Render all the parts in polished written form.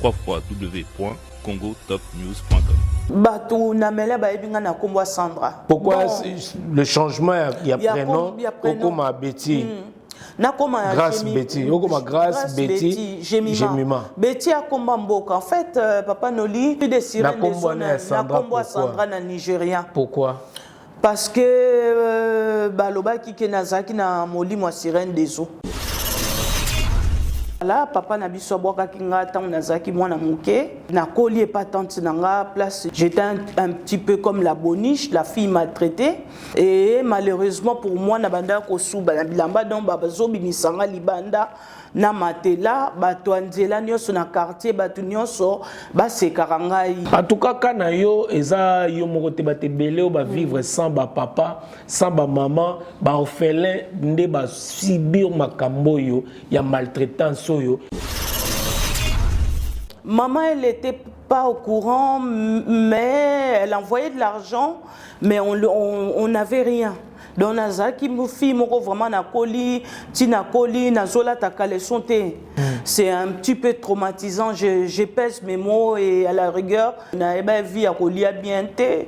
www.congotopnews.com. Batou namela ba ebinga na kombo Sandra. Pourquoi le changement il y a prénom Okoma Betty? Grâce Betty, Okoma Grâce Betty, Jemima. Betty a komba mboka. En fait, Papa Noli de sirène de zone na kombo Sandra na Nigeria. Pourquoi? Parce que baloba ki kenazaki na molimo sirène des eaux. Là, papa na biso boka kinga tant nazaki mwana muke na collier pas tante nanga place. J'étais un petit peu comme la boniche, la fille maltraitée, et malheureusement pour moi na banda ko suba na bilamba donc bazo binisanga libanda na matela bato anzela nyonso na quartier bato nyonso basekaranga yi. En tout cas kana yo eza yo moko te batebele o ba vivre sans ba papa, sans ba maman, ba orphelin nde ba subir makambo yo ya maltraitance yo. Maman elle était pas au courant mais elle envoyait de l'argent mais on n'avait rien. Donc nazaki fille moko vraiment na koli tina koli na zola ta caleçon te. C'est un petit peu traumatisant, je pèse mes mots et à la rigueur na eba vie à kolia bien te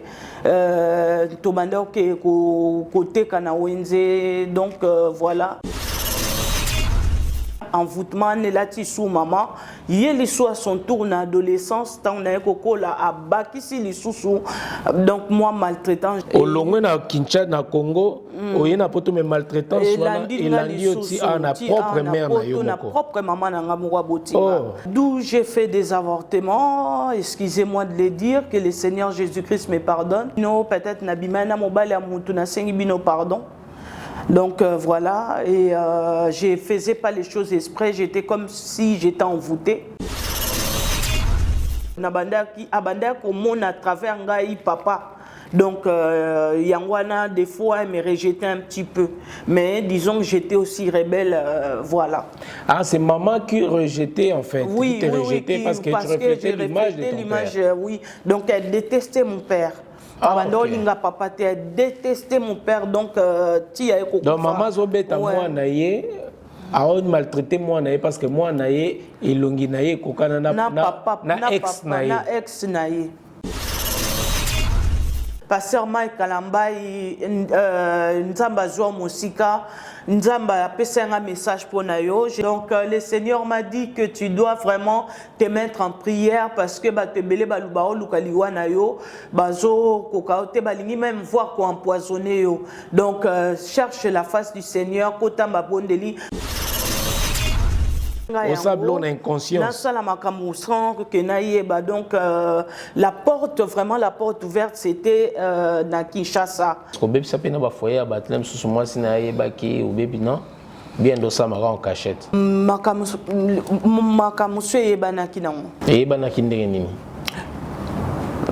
to banda ke côté kana wenze donc voilà. Envoûtement ne lati sous maman yeli sous à son tour na adolescence tant na koko la abakisi li sous donc moi maltraitant au longue na Kinshasa na Congo oyena poto me maltraitance wana elandi oti na propre mère na yo na propre maman na ngamwa botima d'où j'ai fait des avortements, excusez-moi de le dire, que le Seigneur Jésus-Christ me pardonne. Non peut-être na bimana mobile ya mutu na sengi bino pardon. Donc voilà, et je ne faisais pas les choses exprès, j'étais comme si j'étais envoûtée. Abanda comme à travers ngai papa. Donc Yangwana des fois elle me rejetait un petit peu, mais disons que j'étais aussi rebelle, voilà. Ah c'est maman qui rejetait en fait. Oui, qui rejetait parce que tu reflétais l'image de ton père. Oui, donc elle détestait mon père. Papa a détesté mon père donc donc maman zobeta moi naie a maltraité moi naie parce que moi naie ilongi naie kokana na ex naie. Pasteur Mike Kalambai nzamba zo musika nzamba a passé un message pour nayo. Donc le Seigneur m'a dit que tu dois vraiment te mettre en prière parce que te belé balubao lukaliwa nayo bazo kokaote balingi même voir ko empoisonner yo. Donc cherche la face du Seigneur kota mabondeli. Au sablon inconscience. Donc la porte, vraiment la porte ouverte, c'était dans Kinshasa. Est-ce que bébé ça peut pas foyer à baptême sous moi si na yebaki ou bébé non? Bien de ça mara en cachette. Makamusu yebanaki nango. Yebanaki ndenge nini?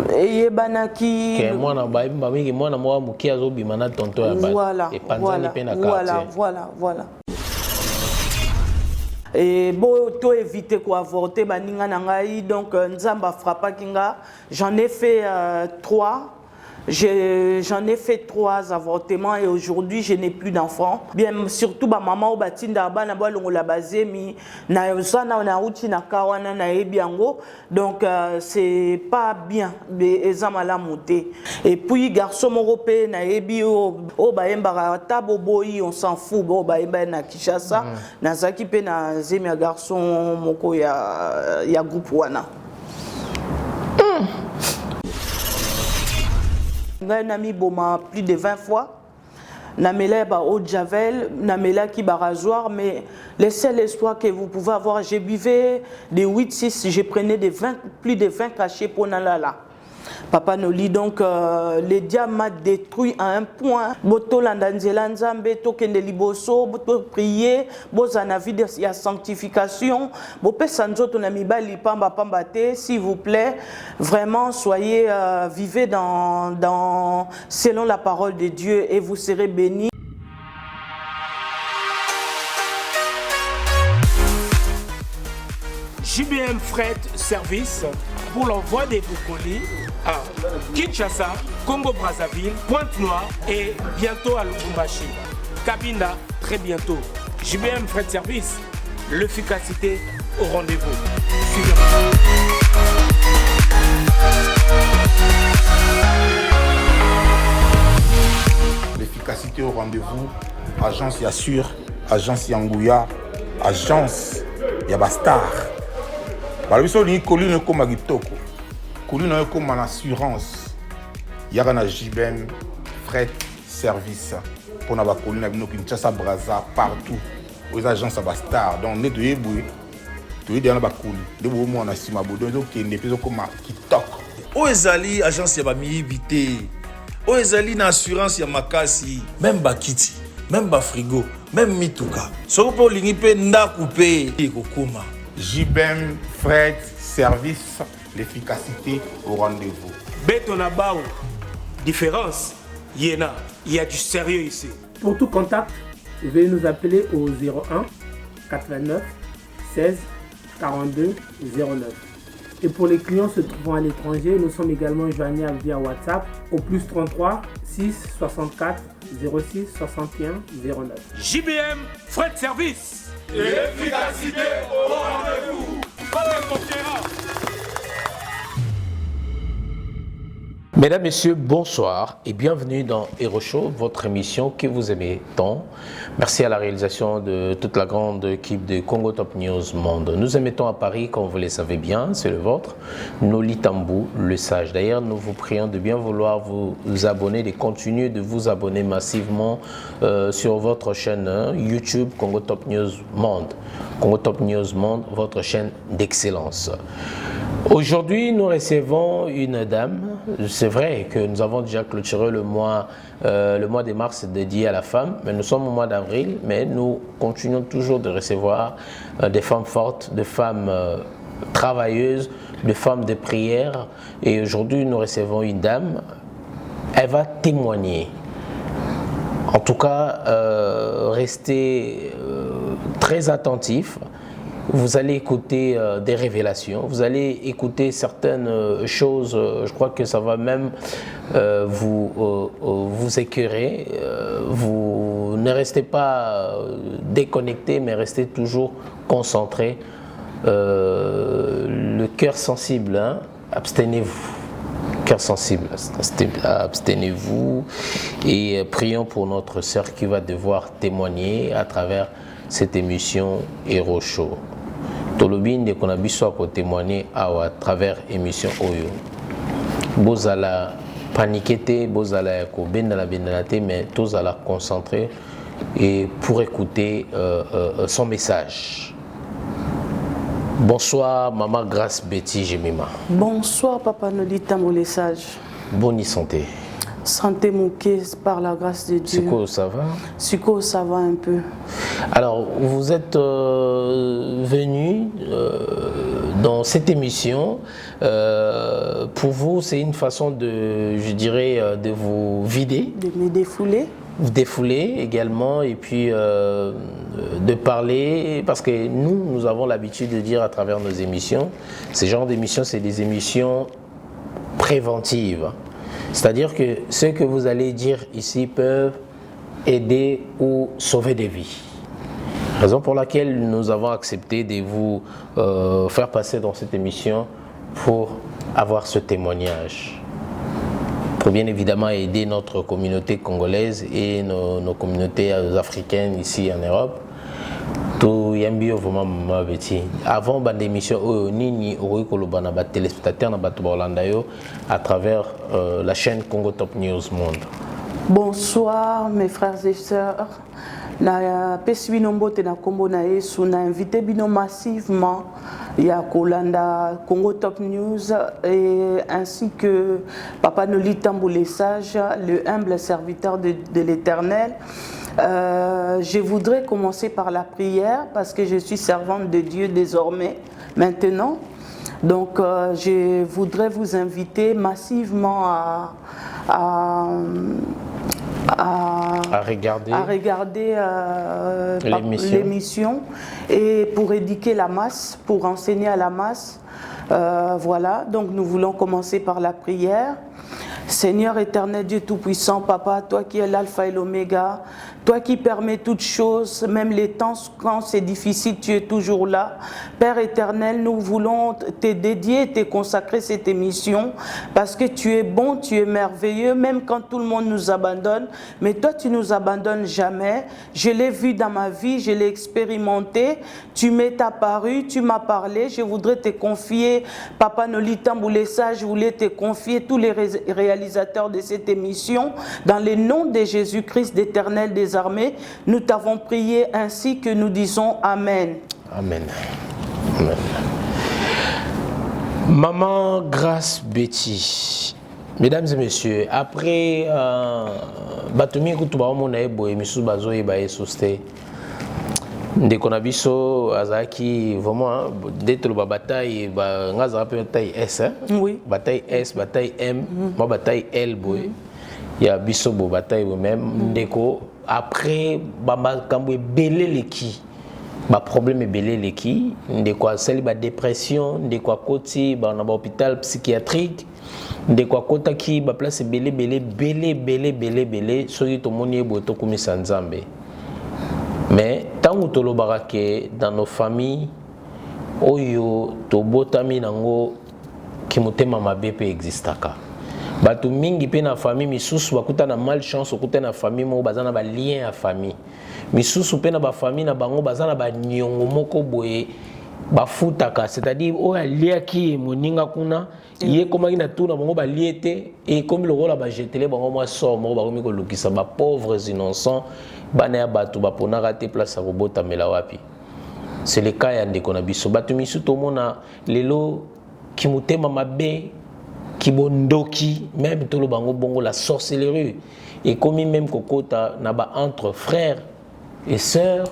Yebanaki. Que moi na ba mingi moi na moi muki azobima na tonto ya ba. Voilà. Et panzani pe na quartier. Voilà. Et bon, tout éviter quoi avorter, baninga nangai donc nzamba frappa kinga. J'en ai fait 3. J'en ai fait 3 avortements et aujourd'hui je n'ai plus d'enfants. Bien surtout ma maman au batinda bana balongo la basé mi na yosana na uti na kawana na ebiango donc c'est pas bien mais ezamala monter. Et puis garçon européen na ebi o baemba tabo boyi on s'en fout bo baemba na Kinshasa na zaki pe na zemi garçon moko ya groupe wana. Nami boma plus de 20 fois. Namela ba eau de javel, namela qui ba rasoir, mais le seul espoir que vous pouvez avoir, j'ai buvais des 8-6, je prenais plus de 20 cachets pour nalala. Papa Noli, donc les diamants m'a détruit à un point. Boto landanzela nzambe tokende liboso, boto prier, bozana vie de la sanctification. Bopé sanzoto na mibali pamba pamba te, s'il vous plaît, vraiment soyez vivez selon la parole de Dieu et vous serez bénis. JBM Fret Service pour l'envoi des colis à Kinshasa, Congo-Brazzaville, Pointe-Noire et bientôt à Lubumbashi. Cabinda, très bientôt. JBM Fret Service, l'efficacité au rendez-vous. Suivez-moi. rendez-vous. Agence Yassur, agence Yangouya, agence Yabastar. Balobiso ni colline comme Agitoko. Colline comme en assurance. Yagana Jibem, fret, service. Pour la colline avec nous Kinshasa, Brazza, partout. Aux agences Yabastar. Donc, nous devons tu es dans la colline. Nous devons nous assumer. Nous devons nous comme Kitok. Oezali agence Yabami Vité. Oezali na assurance Yamakasi. Même Bakiti. Même frigo, même mituka. So pour l'ingipe nda coupé kokoma. JBM, fret, service, l'efficacité au rendez-vous. Betonabao, différence, Yéna, il y a du sérieux ici. Pour tout contact, veuillez nous appeler au 01 89 16 42 09. Et pour les clients se trouvant à l'étranger, nous sommes également joignables via WhatsApp au plus 33 6 64 06 61 09. JBM, frais de service. Et l'efficacité au rendez-vous. Mesdames, Messieurs, bonsoir et bienvenue dans Hero Show, votre émission que vous aimez tant. Merci à la réalisation de toute la grande équipe de Congo Top News Monde. Nous émettons à Paris, comme vous le savez bien, c'est le vôtre, Noli Tambou, le sage. D'ailleurs, nous vous prions de bien vouloir vous abonner, de continuer de vous abonner massivement sur votre chaîne YouTube Congo Top News Monde. Congo Top News Monde, votre chaîne d'excellence. Aujourd'hui, nous recevons une dame. C'est vrai que nous avons déjà clôturé le mois de mars dédié à la femme, mais nous sommes au mois d'avril, mais nous continuons toujours de recevoir des femmes fortes, des femmes travailleuses, des femmes de prière. Et aujourd'hui, nous recevons une dame. Elle va témoigner. En tout cas, restez très attentifs. Vous allez écouter des révélations, vous allez écouter certaines choses, je crois que ça va même vous écœurer. Vous ne restez pas déconnectés, mais restez toujours concentrés. Le cœur sensible, hein, abstenez-vous. Cœur sensible, abstenez-vous et prions pour notre sœur qui va devoir témoigner à travers cette émission Hero Show. Tolobin de qu'on a besoin pour témoigner à travers émission Oyo. Bozala paniquer, bozala ko bendala mais tous à la concentrer et pour écouter son message. Bonsoir Maman Grâce Betty Jemima. Bonsoir Papa Noli Tambou le sage. Bonne santé. Santé moquée par la grâce de Dieu. Suko, ça va? Suko, ça va un peu. Alors, vous êtes venu dans cette émission. Pour vous, c'est une façon de, je dirais, de vous vider. De me défouler. Vous défouler également et puis de parler, parce que nous avons l'habitude de dire à travers nos émissions, ces genres d'émissions, c'est des émissions préventives. C'est-à-dire que ce que vous allez dire ici peuvent aider ou sauver des vies. Raison pour laquelle nous avons accepté de vous faire passer dans cette émission pour avoir ce témoignage. Pour bien évidemment aider notre communauté congolaise et nos communautés africaines ici en Europe. Tout yambi vraiment mama beti avant bande émission nini ori koloba na ba téléspectateurs na bato Orlando à travers la chaîne Congo Top News Monde. Bonsoir mes frères et sœurs. Na pesi bino mbote na kombo na Yesu na invité bino massivement ya kolanda Congo Top News et ainsi que Papa Noli Tambou le sage, le humble serviteur de l'Éternel. Je voudrais commencer par la prière parce que je suis servante de Dieu désormais, maintenant. Donc je voudrais vous inviter massivement à regarder l'émission et pour éduquer la masse, pour enseigner à la masse. Voilà, donc nous voulons commencer par la prière. Seigneur éternel Dieu Tout-Puissant, Papa, toi qui es l'alpha et l'oméga, toi qui permets toutes choses, même les temps quand c'est difficile, tu es toujours là. Père éternel, nous voulons te dédier, te consacrer cette émission parce que tu es bon, tu es merveilleux, même quand tout le monde nous abandonne. Mais toi, tu nous abandonnes jamais. Je l'ai vu dans ma vie, je l'ai expérimenté. Tu m'es apparu, tu m'as parlé. Je voudrais te confier, Papa Nolita Mboulessa, je voulais te confier tous les réalisateurs de cette émission. Dans le nom de Jésus-Christ d'Éternel des armées, nous t'avons prié ainsi que nous disons Amen. Amen. Amen. Maman Grace Betty, mesdames et messieurs, après Batumi Kutuba Monaebo et Missou Bazo et Baye Soste, dès qu'on a vu ça, Azaki, vraiment, dès que la bataille, on a une bataille S, oui. Bataille S, bataille M, ma bataille L, boy. Il y a Bisso bataille même, déco. Après, quand on belé les qui, le problème est belé les qui, de quoi celle la dépression, de quoi côté, on a un hôpital psychiatrique, de quoi côté qui, la place belé, ce qui tout le monde est beau, tout comme ça nzambe. Mais tant que tu es dans nos familles, oyo to botami nango ki motema mabe pe existaka. Batu mingi pe na famille misusu bakuta na malchance okuta na famille mo bazana ba lien à famille. Misusu pe na ba famille na bango bazana ba nyongo moko boye bafutaka, c'est-à-dire o alia ki moninga kuna ye komaki na tour na bango ba liete et comme le rôle ba jetele bango mo sort mo ba komi ko lukisa ba pauvres innocents bana ya batu ba pona rater place à robota mela wapi. C'est le cas yande qu'on a biso batu misu to mona lelo ki motema mabe qui bondoki même tout le bango bongo la sorcellerie et comme même kokota naba entre frères et sœurs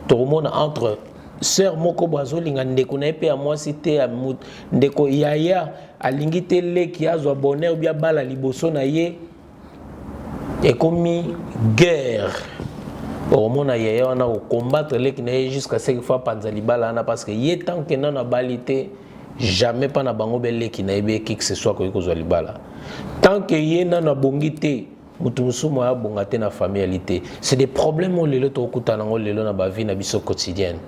tout le monde entre sœur moko boazo linga ndeko na pe à moi cité à ndeko yaya alingite le ki azwa bonheur ou bien bala liboso na ye et comme guerre au monde yaya on a combattre le ki na jusqu'à 5 fois panzali bala na parce que yé tant que na balité jamais pas na bango belle qui na ebe qui que ce soit ko ko libala tant que yena na bongité mutumusu mo ya bongate na familialité c'est des problèmes on lelo to kuta nango lelo na ba vie na biso quotidienne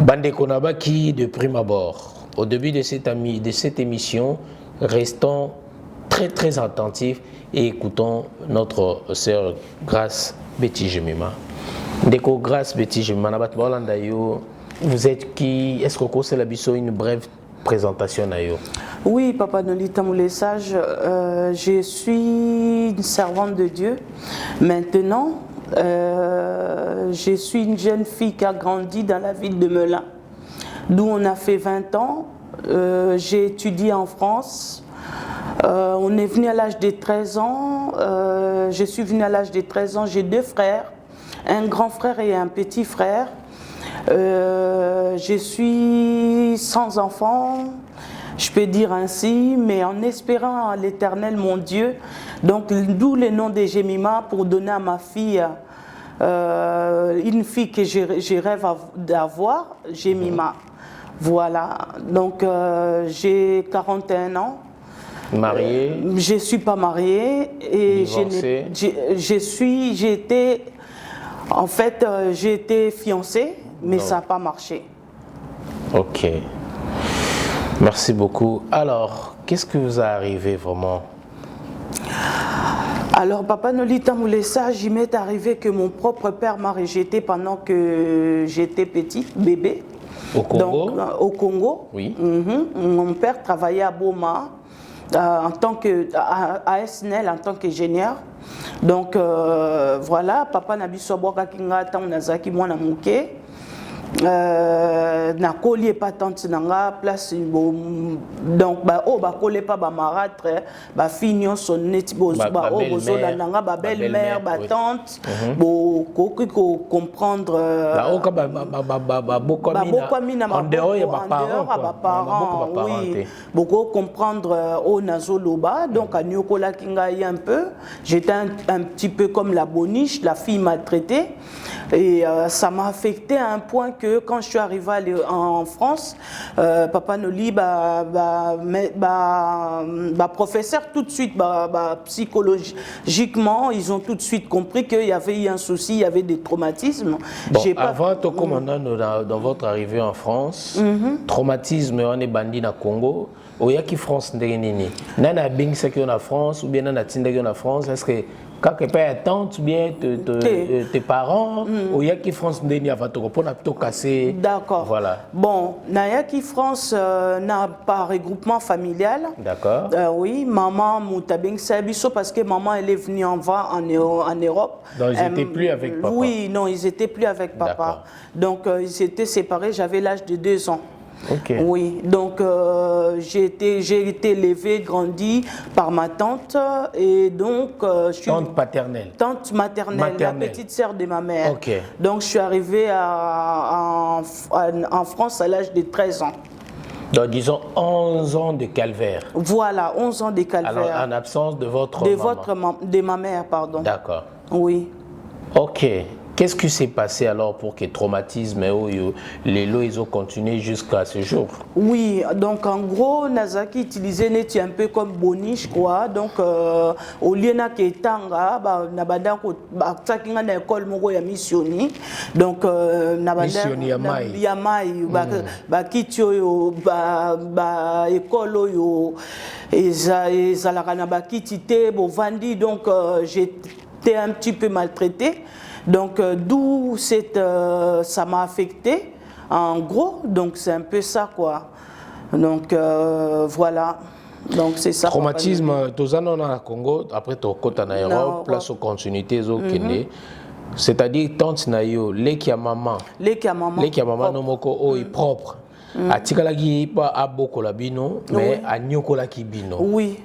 bande konaba qui de prime abord au début de cette émission restons très attentifs et écoutons notre sœur Grace Betty Jemima Ndeko Grace Betty Jemima na bat bolanda yo vous êtes qui est-ce que c'est la biso une brève présentation d'ailleurs. Oui, Papa Nolita Mboulessa, je suis une servante de Dieu. Maintenant, je suis une jeune fille qui a grandi dans la ville de Melun, d'où on a fait 20 ans. J'ai étudié en France. On est venu à l'âge de 13 ans. Je suis venue à l'âge de 13 ans. J'ai 2 frères, un grand frère et un petit frère. Je suis sans enfant, je peux dire ainsi, mais en espérant à l'Éternel mon Dieu. Donc d'où le nom de Jemima pour donner à ma fille une fille que je rêve d'avoir, Jemima. Voilà, donc j'ai 41 ans. Mariée? Je ne suis pas mariée et j'ai été fiancée. Mais ça n'a pas marché. Ok. Merci beaucoup. Alors, qu'est-ce qui vous est arrivé vraiment? Alors, Papa Nolita Mboulessa, j'y m'est arrivé que mon propre père m'a rejeté pendant que j'étais petit, bébé. Au Congo? Donc, au Congo. Oui. Mon père travaillait à Boma, à SNEL en tant qu'ingénieur. Donc, voilà, Papa Nabiso Boka Kinga, Tanazaki, moi, Namouké. Na collier pas tant nanga place donc ba o ba coller pas ba marâtre ba fignon son net ba o bozola nanga ba belle mère ba tante bo ko comprendre ba o ka ba bokwamina en dehors ya ba parents oui beaucoup comprendre au nazoloba donc à nyokola kinga un peu j'étais un petit peu comme la boniche la fille maltraitée et ça m'a affecté à un point que que quand je suis arrivée en France, Papa Noli, professeur tout de suite, psychologiquement, ils ont tout de suite compris qu'il y avait eu un souci, il y avait des traumatismes. Bon, avant ton commandant dans votre arrivée en France, traumatisme on est bandit na Congo. Oyaki France ndenge nini nana bingisa ki na France ou bien nana tinda ki na France, est-ce que quand tu as tante ou bien tes parents oyaki France ndenge ni avant pour na to casser? D'accord. Voilà. Bon, nayaki France n'a pas regroupement familial. D'accord. Oui, maman mouta bingisa biso parce que maman elle est venue en Europe. Donc ils n'étaient plus avec papa. Oui, non, ils étaient plus avec papa. Donc ils étaient séparés, j'avais l'âge de 2 ans. Okay. Oui, donc j'ai été élevée, grandie par ma tante et donc je suis tante paternelle. Tante maternelle, la petite sœur de ma mère. Okay. Donc je suis arrivée en France à l'âge de 13 ans. Donc disons 11 ans de calvaire. Voilà, 11 ans de calvaire. Alors en absence de votre maman. De ma mère, pardon. D'accord. Oui. Ok. Qu'est-ce qui s'est passé alors pour que le traumatisme et les lots ils ont continué jusqu'à ce jour? Oui, donc en gros, Nazaki utilisait net un peu comme boniche quoi. Donc au lieu na ketanga, na banda ko takinga na école moko ya missioni. Donc na banda ya mai ba kitio yo ba école yo ezalaka na ba kitite bo vandi, donc j'étais un petit peu maltraitée. Donc d'où ça m'a affecté en gros, donc c'est un peu ça quoi. Donc voilà. Donc c'est ça. Traumatisme, tous en au Congo, après tu côté en Europe, place aux continuités c'est-à-dire tante nayo, les qui a maman no moko o propre. Atikala ki pa aboko la bino, mais a nyokola ki bino. Oui.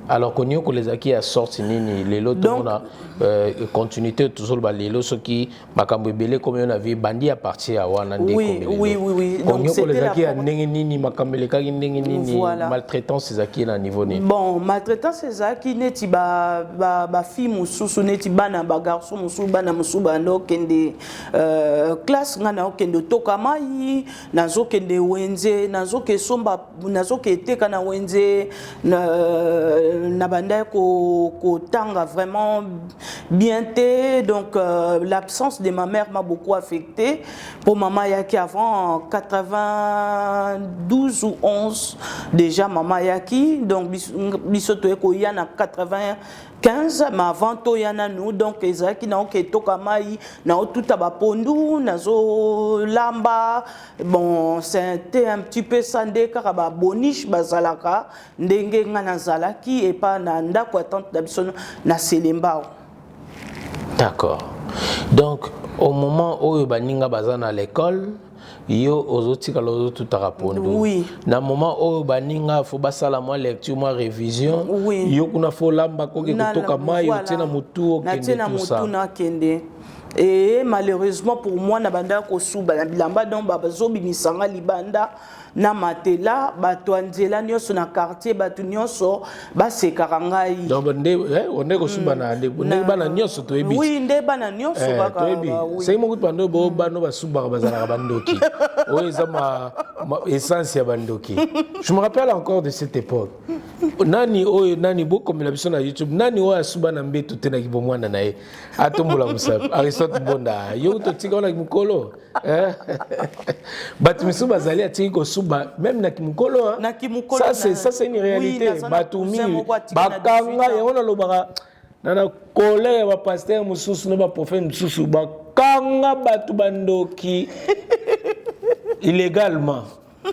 Alors qu'on y a les acquis à sortir les lots de continuité toujours les lots ceux qui makambo belé comme on avait bandi à partir à Wanande. Oui. Donc on les acquis à nini makambo les cas nini maltraitance ces acquis à niveau ni. Bon, maltraitance ces acquis neti ba fille mususu neti bana ba garçon musu bana musu bando kende classe ngana okende tokamai nazo kende wenze nazo ke somba nazo ke teka na wenze Nabanda ko tanga vraiment bien té, donc l'absence de ma mère m'a beaucoup affecté. Pour maman yaki avant en 92 ou 11 déjà maman yaki, donc bisoto eko yana 95 mais avant to yana nous, donc ezaki na oke toka mai na tout abapondu nazo lamba. Bon, c'était un petit peu sandé car ba boniche bazalaka ndenge ngana zalaki et pas na ndako attente d'absolu na Selembao. D'accord. Donc au moment où baninga bazana à l'école, yo ozotika lozo tout arapondo. Oui. Na moment où baninga faut basala moi lecture moi révision. Oui. Yo kuna fo lamba ko ke kutoka mai otena mutu okende tout ça. Na kende. Et malheureusement pour moi na banda ko suba na bilamba donc bazobi misanga libanda na matela bato anzela nyonso na quartier bato nyonso base karangai. Donc on est ko suba na ndé bana nyonso to ebi. Oui, ndé bana nyonso baka. C'est mo kutu bando bo bano ba suba bazala bandoki. Oui, ça ma essence ya bandoki. Je me rappelle encore de cette époque. Nani beaucoup comme la personne à YouTube nani o suba na mbeto tena kibomwana na ye atombola musabe Aristote Bonda yo to tika na kimukolo batu misuba zali atiki ko suba même na kimukolo ça c'est une réalité batu mingi bakanga ya ona lobaka na colère ba pasteur mususu no ba prophète mususu bakanga batu bandoki illégalement.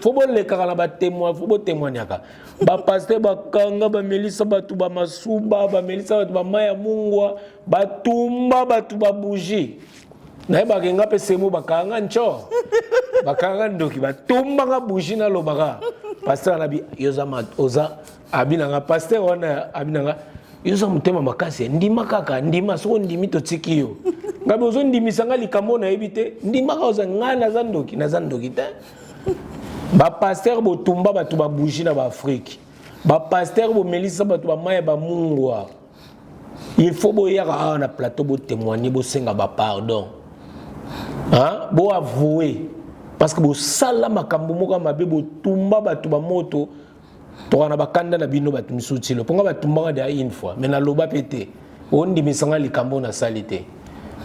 Faut bon les carala ba témoin, faut bon témoigner ka. Ba pasteur ba kanga ba melisa batu ba masuba, ba melisa batu ba maya mungwa, ba tumba batu ba bougie. Na ba kenga pe semo ba kanga ncho. Ba kanga ndoki ba tumba nga bougie na lobaka. Pasteur na bi yoza oza abina nga pasteur wana abina nga yoza mutema makasi ndima kaka ndima so ndimi to tikio. Ngabe ozo ndimi sanga likambo na ebite ndima ka oza ngana na zandoki te. Ba pasteur bo tumba batu ba bougie na ba Afrique. Ba pasteur bo melisa batu ba maya ba mungwa. Il faut bo yaka na plateau bo témoigner bo senga ba pardon. Hein? Bo avouer. parce que bosala makambo moko mabe botumba bato bamoto tokana bakanda na bino bato misutilo ponga batumbanga de une fois mais na loba pété ondimisanga likambo na salite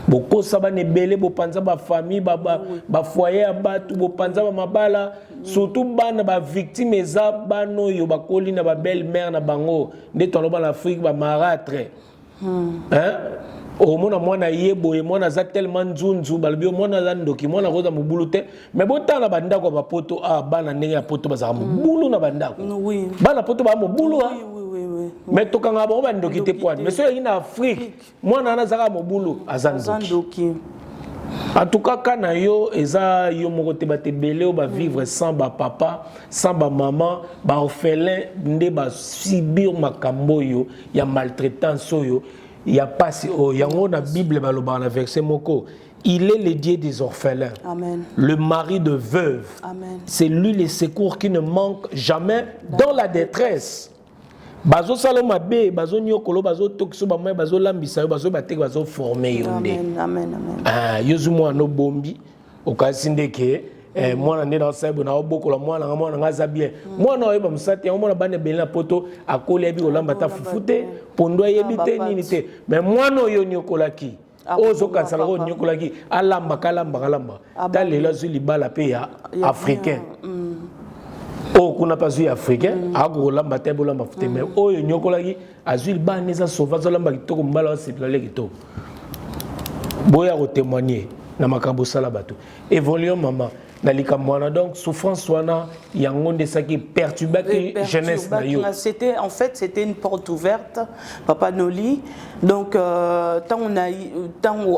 bokosa banebele bopanza ba famille ba foyer ya bato bopanza ba mabala surtout bana ba victime eza bano yo bakoli na ba belle mère na bango nde toloba na Afrique ba marâtre hein o mona mwana yebo e mwana za tellement nzunzu balbi o mwana za ndoki mwana roza mobulu te mais botana bandako ba poto bana ndenge ya poto bazaka mobulu na bandako oui bana poto ba mobulu oui mais tokanga ba ba ndoki te poane mais so yi na Afrique mwana na zaka mobulu azandoki en tout cas kana yo eza yo moko te batebele o ba vivre sans ba papa sans ba maman ba orphelin nde ba subir makambo yo ya maltraitance yo. Il y a pas si il y a dans la Bible dans le verset moko il est le Dieu des orphelins. Amen. Le mari de veuve. Amen. C'est lui le secours qui ne manque jamais dans la détresse. Bazo saloma be bazo nyokolo bazo tokso ba moy bazo lambisa bazo batek bazo former yonde. Amen amen. Yozumo no bombi okasindeke mwana nde na saibo na obokola mwana ngaza bien mwana oyeba musati ya mwana bana belina poto akoli ebi olamba ta fufute pondo yebi te nini te mais mwana oyo nyokolaki ozo kansala ko nyokolaki alamba kalamba ta lela zu libala pe ya africain o kuna pas zu africain agolamba te bolamba fute mais oyo nyokolaki azui libana neza sauvage olamba kitoko mbala osipla le kitoko boya ko témoigner na makambo sala bato évoluons maman donc souffrance wana yangonde ça qui perturbait la jeunesse na yo. C'était en fait c'était une porte ouverte papa Noli donc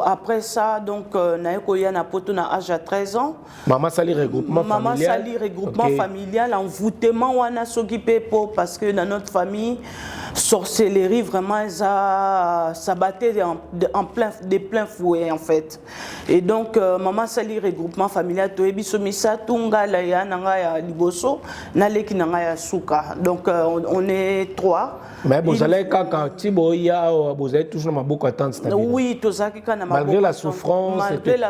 après ça donc na koya na poto na âge à 13 ans maman sali regroupement familial envoûtement wana s'occuper pour parce que dans notre famille sorcellerie vraiment ça battait en plein fouet en fait et donc maman sali regroupement familial toyebi somisa tunga la ya nanga ya liboso na leki nanga ya suka donc on est 3 mais vous allez kaka tibo ya vous avez toujours maboko attendre oui tozaki kana maboko malgré la souffrance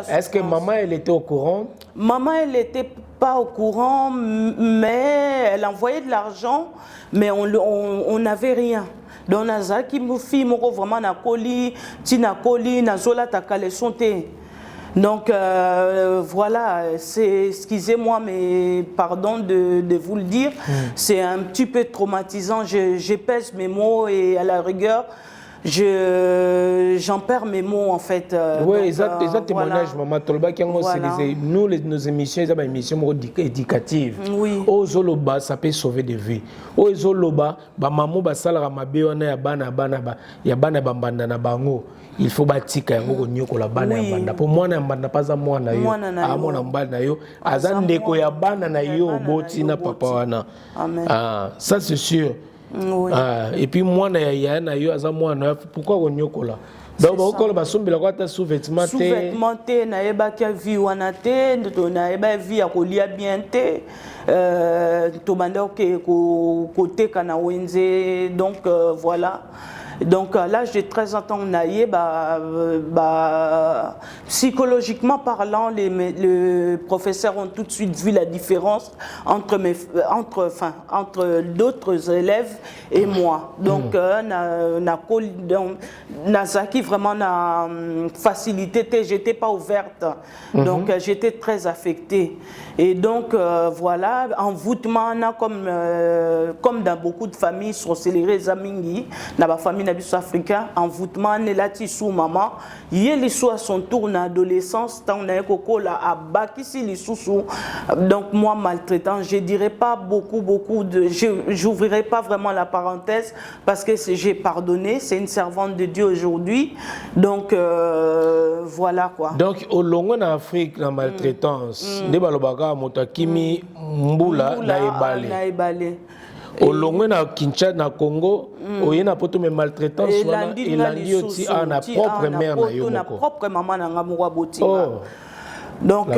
est-ce que maman elle était au courant? Maman elle était pas au courant mais elle envoyait de l'argent mais on n'avait rien. Donc nazaki mufi moko vraiment na koli tina koli na zola ta caleçon te. Donc voilà, c'est excusez-moi mais pardon de vous le dire, c'est un petit peu traumatisant, je pèse mes mots et à la rigueur j'en perds mes mots en fait. Oui, exact témoignage maman Tolba qui nous nos émissions c'est des émissions éducatives. Oui. Au Zoloba ça peut sauver des vies. Au Zoloba ba maman ba sala mabe wana ya bana bambanda na bango. Il faut batika yango nyoko la bana ya banda. Pour moi na banda pas za mwana yo. Mwana mbali na yo. Aza ndeko ya bana na yo boti na papa wana. Amen. Ça c'est sûr. Oui. Et puis moi na ya na yo aza mwana pourquoi onyokola donc bakola basombela kwa ta sous-vêtement te na yeba ki vie wana te na yeba vie ya kolia bien te to banda ko teka na wenze donc voilà. Donc à l'âge de 13 ans, on a eu, psychologiquement parlant, les professeurs ont tout de suite vu la différence entre d'autres élèves et moi. Donc Nazaki vraiment na facilité, j'étais pas ouverte, donc j'étais très affectée. Et donc voilà, envoûtement comme dans beaucoup de familles sorcellerie zamingi, dans la famille nabiso africain, envoûtement nelati sous maman, yeli sous à son tour en adolescence, tant na koko la abaki si li sous. Donc moi maltraitant, je dirais pas beaucoup de, j'ouvrirai pas vraiment la parenthèse parce que j'ai pardonné, c'est une servante de Dieu aujourd'hui. Donc voilà quoi. Donc au long en Afrique la maltraitance, ne balobaka motakimi mbula na ebale. Au long na Kinshasa na Congo, oyena poto me maltraitance wana elandi oti na propre mère na yo moko. Na propre maman na ngamwa botima. Donc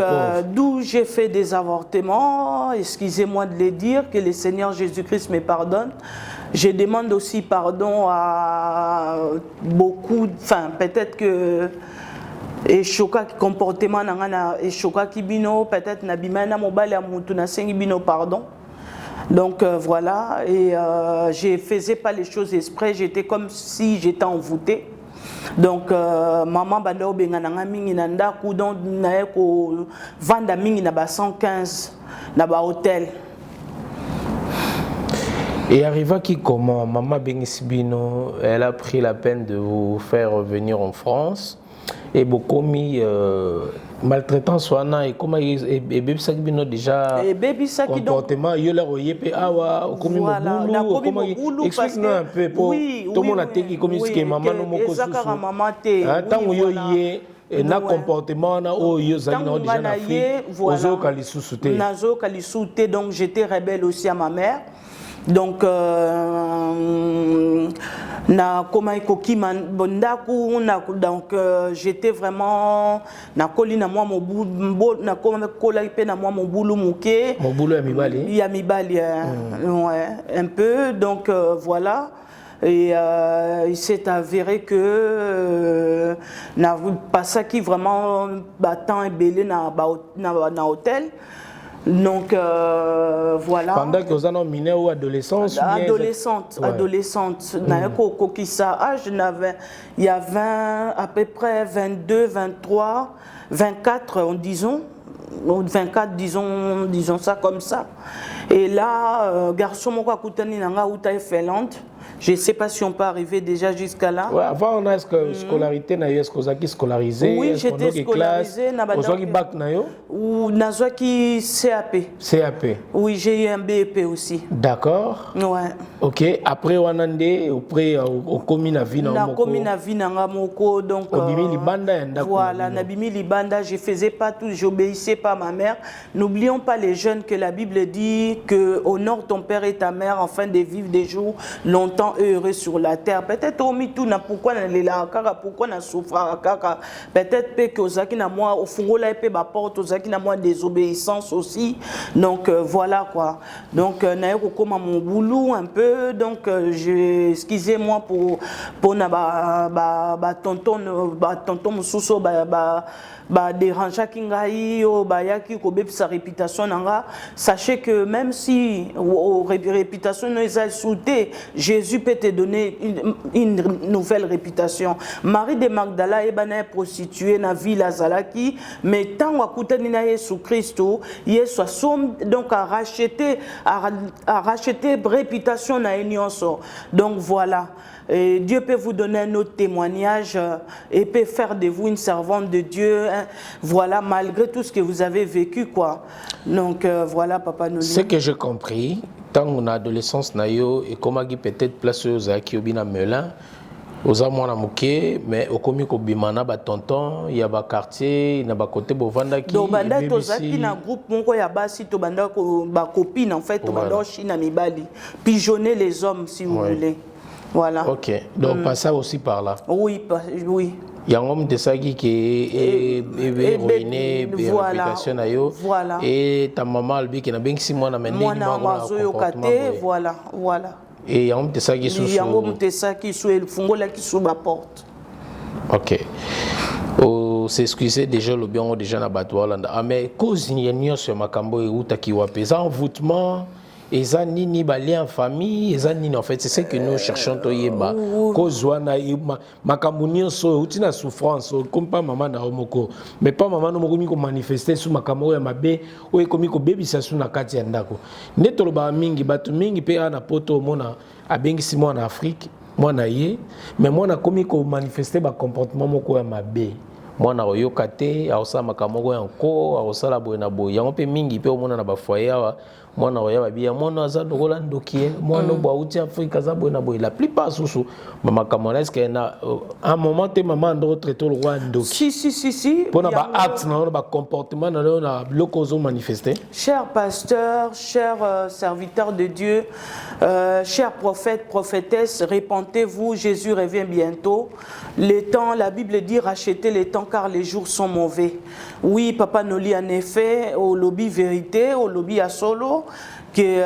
d'où j'ai fait des avortements, excusez-moi de le dire, que le Seigneur Jésus-Christ me pardonne. Je demande aussi pardon à beaucoup, enfin peut-être que et choka comportement nanga et choka kibino peut-être na bimana mobile ya mutu na sengi bino pardon. Donc voilà, et je faisais pas les choses exprès, j'étais comme si j'étais envoûtée. Donc maman banda obenga nanga mingi na ndaku donc na ko vanda mingi na ba 115 na ba hôtel. Et arriva qui comment maman Bengisibino, elle a pris la peine de vous faire revenir en France et beaucoup mis maltraitant soana et comment et baby sakibino déjà comportement yo la royepe awa komi mobulu comment explique-nous un peu pour tout le monde a teki comme ce que maman no moko susu tant yo yé na comportement na o yo zali na déjà na Afrique ozo kalisusuté nazo kalisuté donc j'étais rebelle aussi à ma mère. Donc na koma ikoki bondaku donc j'étais vraiment na koli na moi mobulu na koma kola ipe na moi mobulu muke mobulu ya mibali ouais un peu donc voilà. Et il s'est avéré que na pas ça qui vraiment battant et belé na hôtel. Donc voilà. Pendant que vous en avez miné ou adolescence? Adolescente, ouais. Adolescente. Il y avait à peu près 22, 23, 24, disons. 24, disons ça comme ça. Et là, garçon, moi, Koutani Nanga Outa Finlande. Je ne sais pas si on peut arriver déjà jusqu'à là. Ouais, avant, on a scolarité, est-ce que vous avez scolarisé? Oui, j'étais scolarisé. Vous avez bac ou Nazwaki CAP. CAP. Oui, j'ai eu un BEP aussi. D'accord. Ouais. Ok. Après, on a andé au commune à Vina. Na commune à Vina Moko. Donc. Bimi Libanda. Voilà, Nabimi Libanda. Je faisais pas tout, j'obéissais pas à ma mère. N'oublions pas les jeunes que la Bible dit que honore ton père et ta mère afin de vivre des jours longtemps heureux sur la terre. Peut-être au mitou na pourquoi na lela kaka pourquoi na souffra kaka. Peut-être que ozaki na moi au fungola epé ba porte ozaki na moi désobéissance aussi. Donc voilà quoi. Donc na yoko koma mon boulot un peu donc excusez-moi pour na ba tonton mususo ba déranger kingai o ba yaki ko beb sa réputation nanga. Sachez que même si réputation nous est soutée, Jésus peut te donner une nouvelle réputation. Marie de Magdala est prostituée na ville Azalaki, mais tant que ni na Jésus Christ, Jésus a donc à racheter réputation na enionso. Donc voilà. Et Dieu peut vous donner un autre témoignage et peut faire de vous une servante de Dieu. Hein, voilà, malgré tout ce que vous avez vécu, quoi. Donc voilà, Papa Noli. Ce que j'ai compris, tant qu'on a adolescence, et comment peut-être place aux acquis au bina melin, aux amours amoukés, mais au comique au bimana, tonton, il y a un quartier, il y a un côté bovanda qui. Donc, banda tozaki na groupe, mon quoi, il y a basi, to banda copine, en fait, to banda china mibali. Pigeonner les hommes, si vous voulez. Voilà. Ok. Donc, pas ça aussi par là. Oui, oui. Il y a un homme de ça qui est ruiné, réputation ayo. Voilà. Et ta maman, elle qui n'a bien que si moi, n'a mené voilà, voilà. Et il y a un homme de ça qui est sous. Il y a un homme de ça qui est sous le fungo là qui sous ma porte. Ok. C'est excusé déjà le bien déjà na batwa là. Ah mais cause il y a sur makambo et uta qui wa pesa envoûtement. Et ça ni balé en famille, et ça ni en fait c'est ce que nous cherchons to yeba. Cause wana makambo so utina souffrance comme pas maman na omoko. Mais pas maman no moko mi ko manifester sur makambo ya mabe o e komi ko bebisa sur na kati ya ndako. Netolo ba mingi batu mingi pe ana poto mona abengisi mo na Afrique, moi na ye, mais moi na komi ko manifester ba comportement moko ya mabe. Moi na oyoka te aosa makambo ya nko aosala boye na boye. Yango pe mingi pe omona na ba foyer awa. Moi, je suis en la plupart sous un moment, maman si. Pour acte, comportement, manifesté. Chers pasteurs, chers serviteurs de Dieu, chers prophètes, prophétesses, répentez-vous, Jésus revient bientôt. Les temps, la Bible dit rachetez les temps car les jours sont mauvais. Oui, Papa Noli, en effet, au lobby vérité, au lobby à solo, que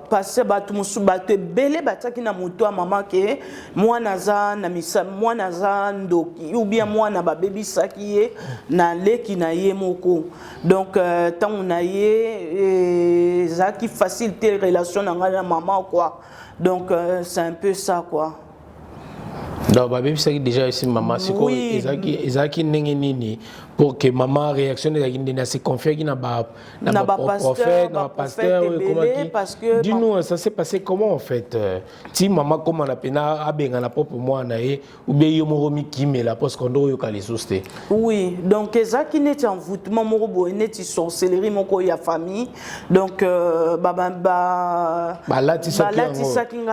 passé bato musu bato belé bataki na moto a maman ke moi naza na misa moi naza ndoki ou bien moi na ba baby saki na leki na ye moko donc tant on a ye zaki facilité relation na nga na maman quoi donc c'est un peu ça quoi. Donc, baby, c'est déjà ici, maman, c'est quoi? Isaki nini pour que maman réactionne, il se confie qu'il n'a pas prophète, n'a pas pasteur, parce que dis-nous, ça s'est passé comment en fait? Si maman comme on a peine à bien la propre moi naé ou bien yomoromi qui met la poste qu'on doit y sousté. Oui, donc Isaki n'est envoûtement morobo n'est sorcellerie mon ko ya famille donc là tu sais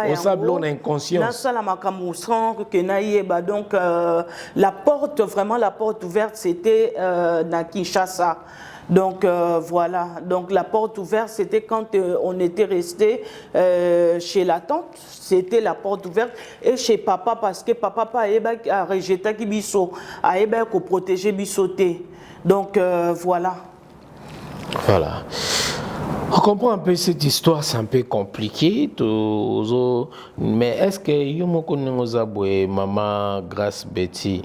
on sablon inconscience. Na sala makambo sans que naïeba donc la porte vraiment la porte ouverte c'était na Kinshasa. Donc voilà, donc la porte ouverte c'était quand on était resté chez la tante, c'était la porte ouverte et chez papa parce que papa a rejeté Kibiso, a protéger Bissoté. Donc voilà. Voilà. On comprend un peu cette histoire, c'est un peu compliqué, mais est-ce que Yomoko Nengozabwe, maman Grace Betty,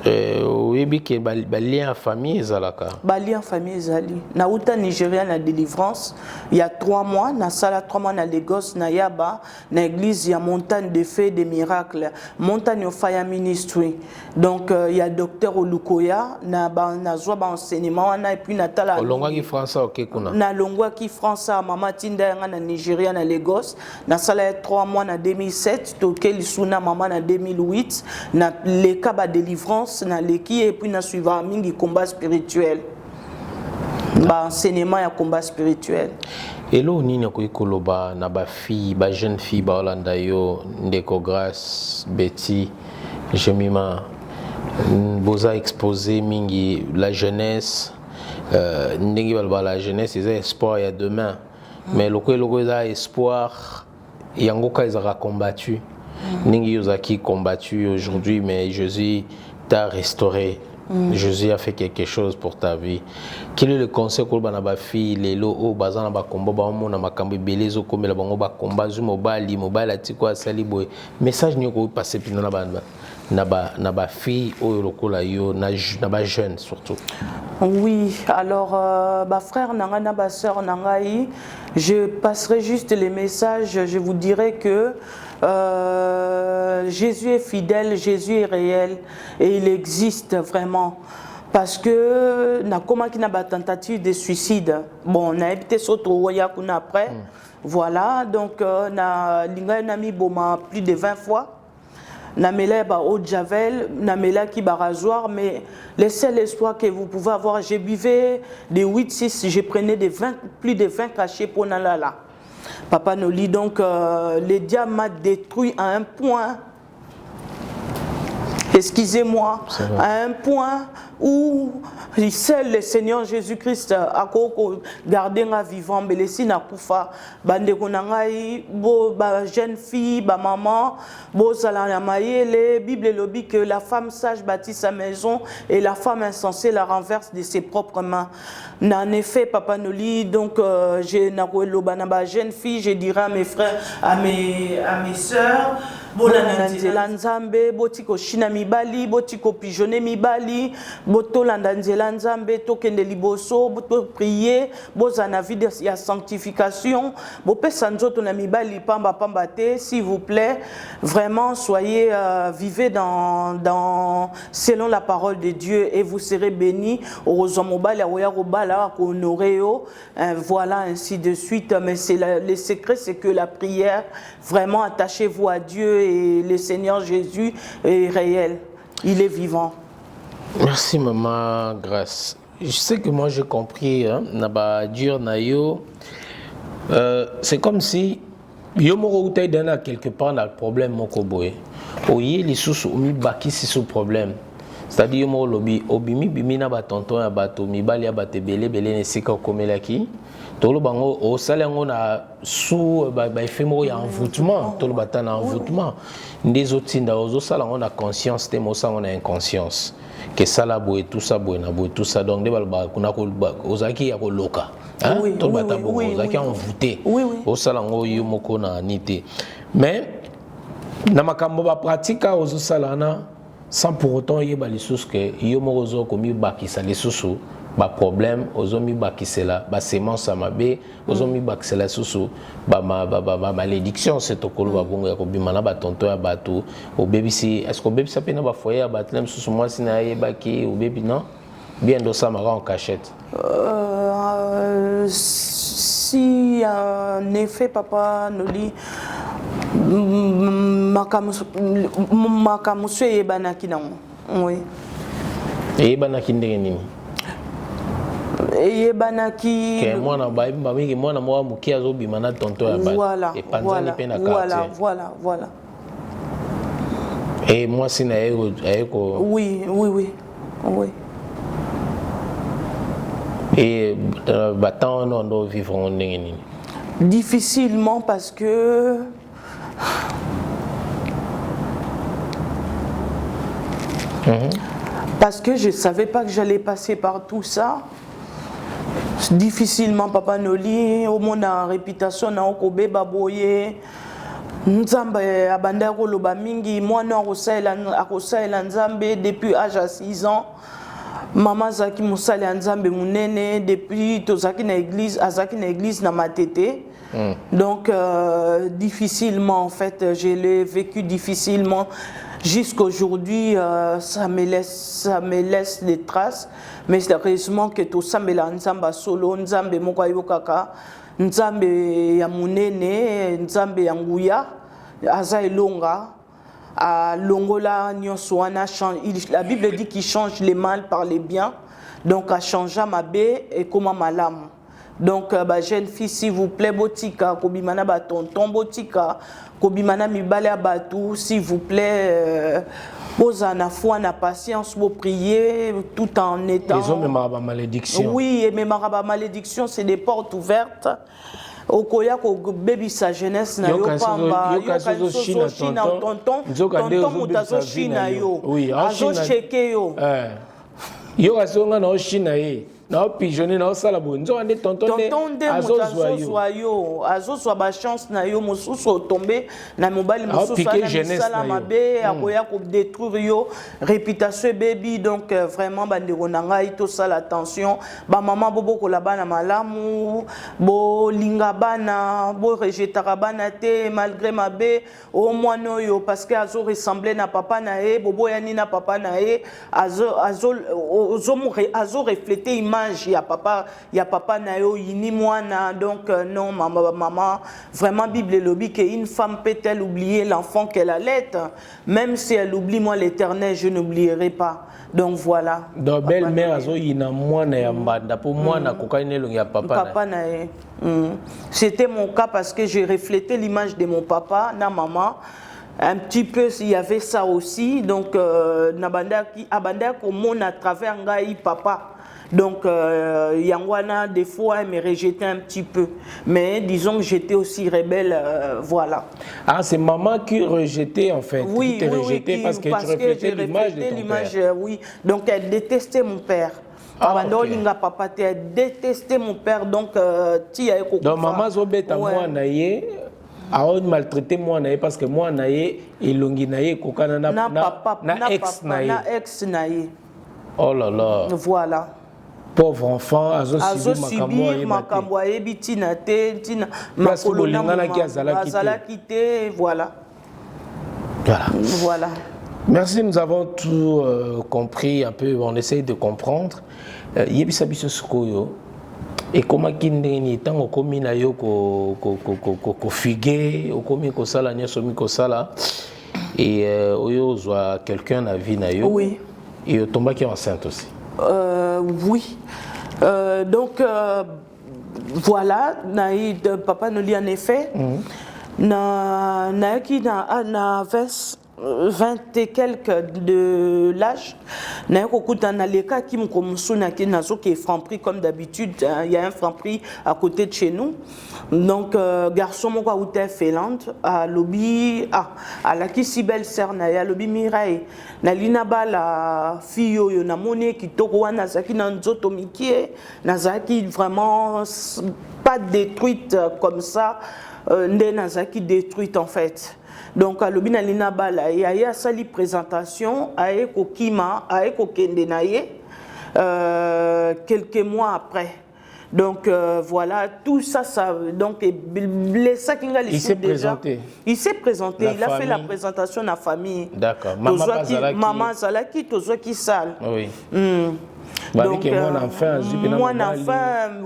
oui, que lien en famille, Zalaka. Lien en famille, Zali. Na uta Nigeria na délivrance. Il y a 3 mois, na sala 3 mois na Lagos, na Yaba, na église, il y a montagne de faits, des miracles, montagne of fire ministry. Donc il y a docteur Olukoya, na zwa ba enseignement, na et puis na tala. Longwa ki français ok kuna. Na longwa ki français, mama tinda na Nigeria na Lagos, na sala 3 mois na 2007, toke lisuna maman na 2008, na le cas ba délivrance. Na leki et puis na suivant mingi combat spirituel ba enseignement ya combat spirituel et là on a koloba na ba fille ba jeune fille ba Holanda yo ndeko Grace Betty Jemima boza exposé mingi la jeunesse ndenge balba la jeunesse c'est espoir ya demain mais loko za espoir yango ka ils combattu ndenge yozaki combattu aujourd'hui mais Jésus t'a restauré. Jésus a fait quelque chose pour ta vie. Quel est le conseil que tu as fait les lots au bazan na combat ba mo na makambi belezo comme la bango ba combat zu mobile atiko asali boy message ni ko passer pina na ba fille o lokola yo na ba jeune surtout. Oui, alors ba frère nanga na ba sœur nangai, je passerai juste les messages, je vous dirais que Jésus est fidèle, Jésus est réel et il existe vraiment. Parce que na koma ki na ba tentative de suicide. Bon, on a été soto ya kuna après. Voilà, donc na linga na mi boma plus de 20 fois. Na mela ba eau de javel, na mela ki ba rasoir, mais le seul espoir que vous pouvez avoir, j'ai buvais des 8-6, je prenais plus de 20 cachets pour nalala. Papa Noli, donc le diable m'a détruit à un point, excusez-moi, à un point où seul le Seigneur Jésus-Christ a gardé ma vivant, mais les signes à Koufa, bande konangai, bo ba jeune fille, ba maman, bo salana maïele, Bible lobby que la femme sage bâtit sa maison et la femme insensée la renverse de ses propres mains. En effet, Papa Noli, donc j'ai na jeune fille, je dirais à mes frères, à mes sœurs, bolanda nzambe, botiko shina mibali, botiko pigeonner mibali, boto landa nzela nzambe, tokende liboso, boto prier, bozana vie de ya sanctification, bopesa nzoto na mibali pamba pamba te, s'il vous plaît, vraiment soyez vivez dans selon la parole de Dieu et vous serez bénis. Orozomobala oya robala honoreo, voilà ainsi de suite, mais c'est le secret c'est que la prière, vraiment attachez-vous à Dieu et le Seigneur Jésus est réel, il est vivant. Merci maman Grace. Je sais que moi j'ai compris, naba dur nayo. C'est comme si yo moro utay dana quelque part dans le problème moko boy. Oye les sous mi baki si ce problème. c'est-à-dire mo lobi obimi bimina ba tonton ya bato mibali ya batebele belé nesika komelaki tolo bango o salango na sous ba effet mo ya envoûtement tolo batana envoûtement ndezo tinda ozo salango na conscience te mo sango na inconscience que ça la boue tout ça boue na boue tout ça donc de balba kuna ko ozaki ya ko loka hein tolo batabo ozaki envoûté o salango yo moko na nité mais na makambo ba pratika ozo salana sans pour autant y ait les sous que yo morozo komi bakisa les sous ba problème ozo mi bakisela ba semence amabe ozo mi bakisela sous ba malédiction c'est to kolo ba bongo ko bimana ba tonto ya bato o baby si est-ce que baby ça peut na ba foyer ya bato même sous moi si na ye baki o baby non bien do ça mara en cachette si en effet papa Noli makamusu eyebanaki nango oui eyebanaki ndenge nini eyebanaki ke mwana bamingi mwana mwa muki azobima na tonto ya bato epanzani mpe na quartier voilà et moi si na ayeko oui et batant non ndo vivre ndenge nini difficilement parce que je savais pas que j'allais passer par tout ça. Difficilement papa Noli au monde en réputation na okobe baboye nzambe abanda ko loba mingi mwana akosala nzambe depuis âge à 6 ans. Maman zaki musali nzambe munene depuis tozaki na église azaki na église na matete. Donc difficilement en fait je l'ai vécu difficilement jusqu'aujourd'hui ça me laisse des traces mais c'est heureusement que tout ça mela nzamba solo nzambe moko ayokaka nzambe ya munene nzambe ya nguya aza elonga a longola nyonso wana la Bible dit qu'il change les mal par les biens donc a changé ma bé et comment malamu. Donc, jeune fille, s'il vous plaît, botika, kobimana ba tonton botika, kobimana mibale batou, s'il vous plaît, bozana foi, na patience, bo prier, tout en étant. Ils ont même ma malédiction. Oui, et même ma malédiction, c'est des portes ouvertes. Okoya ko baby sa jeunesse na yo pamba yo kazo china tonton mutazo china yo azo cheke yo yo kasonga na china ye na pigeonner na sala bonzo ande tonton azozwa yo azozwa ba chance na yo mosusu tomber na mobali mosusu na sala mabe akoya ko détruire yo réputation baby donc vraiment bandeko na ngai to sala attention ba maman bobo ko la bana malamu bo linga bana bo rejetara bana te malgré mabe au moins yo parce que azo ressembler na papa na e bobo yani na papa na e azo refléter image ya papa na yo yini mwana donc non maman vraiment Bible lobby que une femme peut-elle oublier l'enfant qu'elle allait même si elle oublie moi l'Éternel je n'oublierai pas donc voilà donc belle mère azo yina mwana ya mbanda pour mwana kokane longi ya papa na ye c'était mon cas parce que j'ai reflété l'image de mon papa na maman un petit peu il y avait ça aussi donc nabanda qui abanda komona à travers ngai papa. Donc, Yangwana, des fois, elle me rejetait un petit peu. Mais disons que j'étais aussi rebelle, voilà. Ah, c'est maman qui rejetait, en fait. Oui, qui rejetait parce que tu reflétais l'image de ton père. Oui, donc elle détestait mon père. Papa, elle détestait mon père, donc tu as écouté. Donc, maman, zobeta moi, naïe. A maltraité moi naïe parce que moi naïe, il longi naïe, kokana na ex naïe. Oh là là. Voilà. Pauvre enfant, azo subir makambo yebi tina te tina makolona azala quitté voilà. Merci, nous avons tout compris un peu, on essaye de comprendre. Yebi sabiso sukoyo et comment kindeni tango komi na yo ko figuer o komi ko sala nyoso mi ko sala et oyo zwa quelqu'un na vie na yo. Oui. Et tomba qui est enceinte aussi. Oui. Donc, voilà, papa nous dit en effet, na 20 20 et quelques de l'âge. Il y a un qui est franc-prix comme d'habitude. Il y a un franc-prix à côté de chez nous. Donc, garçon, moi, où est Finlande, à lobby, à la qui si belle sœur, à lobby Mirai, na lina ba la fille yo na monnaie qui toko na zaki na nzoto mikie, na zaki vraiment pas détruite comme ça, na zaki détruite en fait. Donc, à l'obina lina bala, il y a sali présentation, à eko kima, à eko kendenaye, quelques mois après. Donc voilà, tout ça, donc il s'est présenté. Il s'est présenté, il a fait la présentation de la famille. D'accord. Maman Zalaki, Tozoki Sal. Oui. Donc, moi,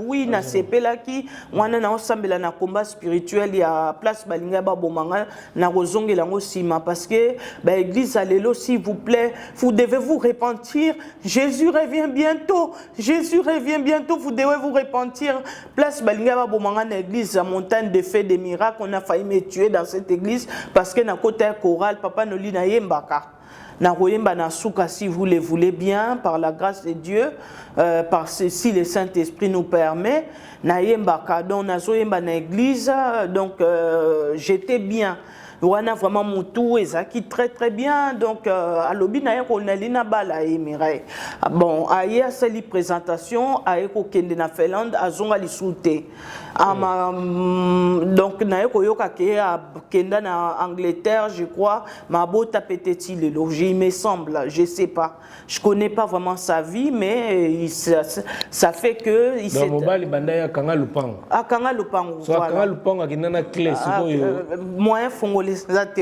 oui, na sepelaki, moi na ensemble na combat spirituel, il y a place balinga ba bomanga na rozonge la sima parce que l'église allélo, s'il vous plaît, vous devez vous repentir. Jésus revient bientôt. Jésus revient bientôt. Vous devez vous repentir. Place balinga ba bomanga na église à montagne de faits des miracles. On a failli me tuer dans cette église parce que na côté choral papa noli na yembaka. Si vous le voulez bien, par la grâce de Dieu, si le Saint-Esprit nous permet, donc j'étais bien. On a vraiment mon tout et ça qui très très bien. Donc, à l'objet, on a lina bala et mirai. Bon, aïe, c'est la présentation, aïe, au Kende na Finlande, à zonga li souté. Donc, na yoka ke à Kenda na Angleterre, je crois, ma bota peut-être il me semble, je sais pas. Je connais pas vraiment sa vie, mais ça fait que il s'est. Donc, mobile bandaya kanga lupang. Ah, kanga lupang. So kanga lupang a kinana clé, c'est quoi moyen fongolais.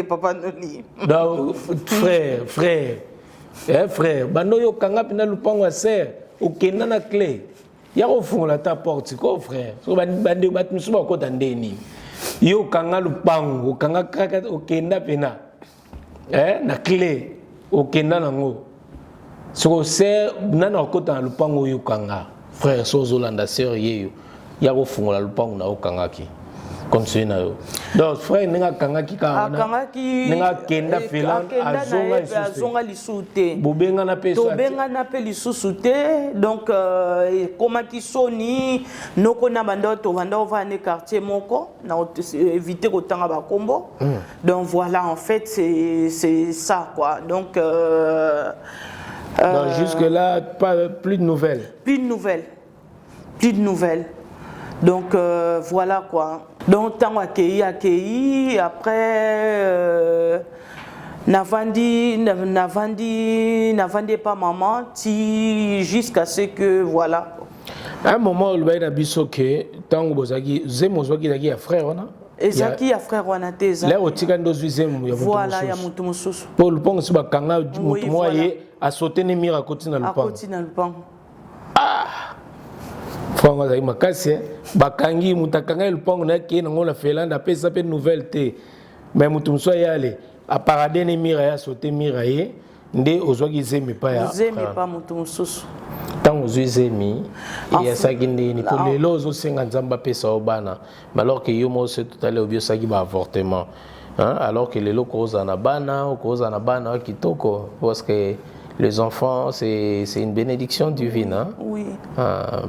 Papa Noli. Frère, bando yo kanga pina lupango ase, okenda na clé. Ya ko fungola ta porte ko frère. So bande batmusu ba ko tandeni. Yo kanga lupango, kanga kraka okenda pina. Na clé, okenda nango. So se nana ko tan lupango yo kanga. Frère Sozolanda sœur yeyo. Ya ko fungola lupango na okanga ki. Comme c'est na yo. Donc frère ninga kanga ki ka ninga kenda Finlande azonga lisute. Bobenga na pe Tobenga na pe lisute. Donc comment qui soni noko na bando to vanda va ne quartier moko na éviter autant ba kombo. Donc voilà en fait c'est ça quoi. Donc jusque là plus de nouvelles. Plus de nouvelles. Donc voilà quoi. Donc tant accueilli après n'avandi pas maman ti jusqu'à ce que voilà. À un moment le baïna bisoke tango bozaki zemo zwaki daki ya frère ona. Ezaki ya frère wana teza. Là otika ndo zemo ya mutu. Voilà ya mutu mususu. Pour le pont siba kanga mutu moye a sauter ne mira kotina le pont. A kotina le pont. Frango za makasi bakangi mutakanga lupango na ke na ngola Finlande apesa pe nouvelle te mais mutu mso yale a paradé ne mira ya sauter mira ye nde ozwaki zemi pa ya zemi pa mutu mususu tango zemi et ya sakindi ni pour les lozo senga nzamba pesa obana alors que yo mo se tout à l'heure bio saki ba avortement alors que les locaux na bana kitoko parce que les enfants, c'est une bénédiction divine. Hein? Oui.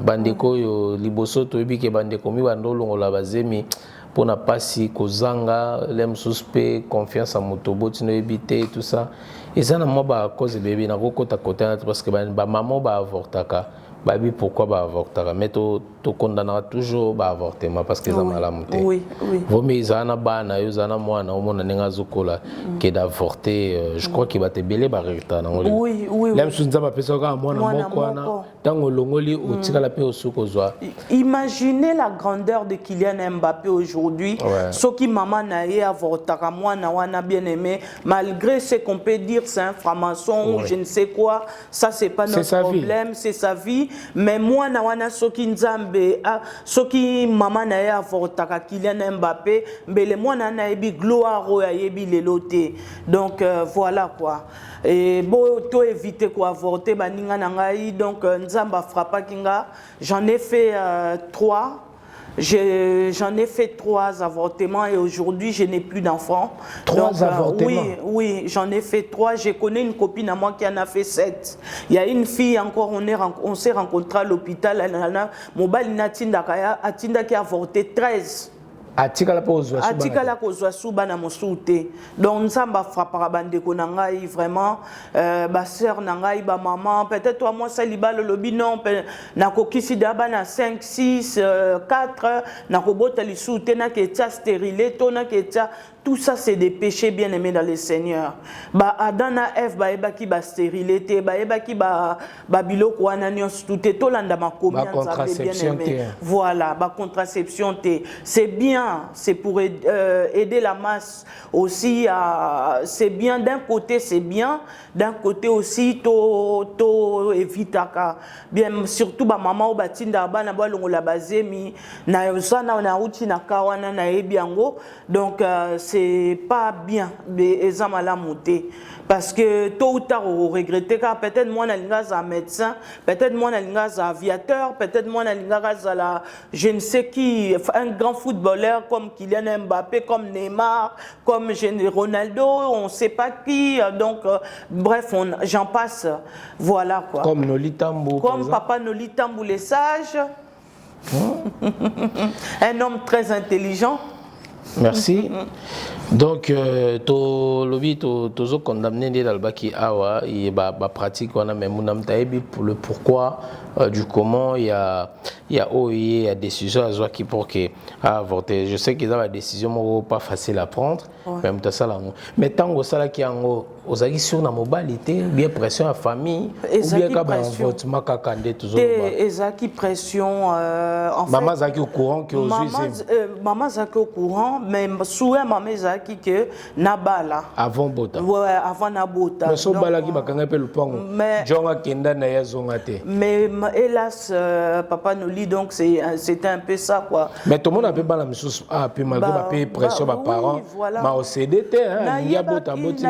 Bandeko yo liboso to bi ke bandeko mi bandolo la bazemi pour na pasi kozanga lem suspect confiance en motoboti no ebité tout ça. Et ça na moi ba cause bébé na kokota kota parce que ba maman ba avortaka. Babi pourquoi ba avortaka mais to condamnera toujours ba avortement parce que ça malamu te. Oui. Vomi zana bana yo zana mwana omona nenga zokola que d'avorter je crois qu'il va te belé ba résultat na ngoli. Oui. Même si nzamba pesa ka mwana moko na tango longoli otika la pe osoko zwa. Imaginez la grandeur de Kylian Mbappé aujourd'hui. Ce qui maman na ye avortaka mwana wana bien aimé malgré ce qu'on peut dire c'est un franc-maçon ou je ne sais quoi, ça c'est pas notre problème, c'est sa vie. Mais moi na wana soki nzambe soki mama na ya avortaka Kylian Mbappé mbele mwana na yebi gloire o ya yebi lelote. Donc voilà quoi. Et bon to éviter quoi avorter baninga na ngai donc nzamba frappa kinga. J'en ai fait 3. J'en ai fait 3 avortements et aujourd'hui, je n'ai plus d'enfants. 3 avortements? Oui, j'en ai fait 3. Je connais une copine à moi qui en a fait 7. Il y a une fille encore, on s'est rencontrés à l'hôpital. Mobile Natindakaya, Atinda qui a avorté 13. Atikala kozwa suba na mosuté. Donc nsamba frappera bandeko na ngai vraiment ba sœur na ngai ba maman peut-être toi moi ça libalo lobi non na kokisi daba na 5 6 4 na kobota lisuté na ketia stérilé to na ketia. Tout ça, c'est des péchés bien aimés dans le Seigneur. Ba Adana F, ba eba ki ba stérilité, ba eba ki ba biloko wana nyonso tout est tolanda makomi bien aimé. Voilà, ba contraception té. C'est bien, c'est pour aider la masse aussi à c'est bien d'un côté, c'est bien, d'un côté aussi to évitaka. Bien surtout ba maman ou batinda ba na ba longo la bazemi na yosana na uti na kawana na ebiango. Donc c'est pas bien mais la monter parce que tôt ou tard on regretter car peut-être moi nalinga un médecin, peut-être moi nalinga un aviateur, peut-être moi nalinga la je ne sais qui, un grand footballeur comme Kylian Mbappé, comme Neymar, comme Ronaldo, on ne sait pas qui, donc bref j'en passe, voilà quoi. Comme Noli Tambou, comme papa Noli Tambou les sages, un homme très intelligent. Merci. Donc, to lobby to condamné des dalbaki awa et ba pratique on a même pour le pourquoi du comment il y a décision à qui pour que avorter. Je sais qu'ils ont la décision pas facile à prendre, même ça là. Mais tant que ça là qui en aux actions na mobilité, bien pression à famille, ou bien quand vote makakande toujours. Ezaki pression en fait. Maman zaki au courant que maman zaki au courant mais souhait maman zaki que nabala avant bota. Ouais, avant nabota. Mais so bala ki bakanga pe lupango. Jonga kenda na ya zongate. Mais hélas papa Noli donc c'était un peu ça quoi. Mais tout le monde a peu bala misus peu malgré ma peu pression ma parents. Ma au CDT hein, il y a bota boti na.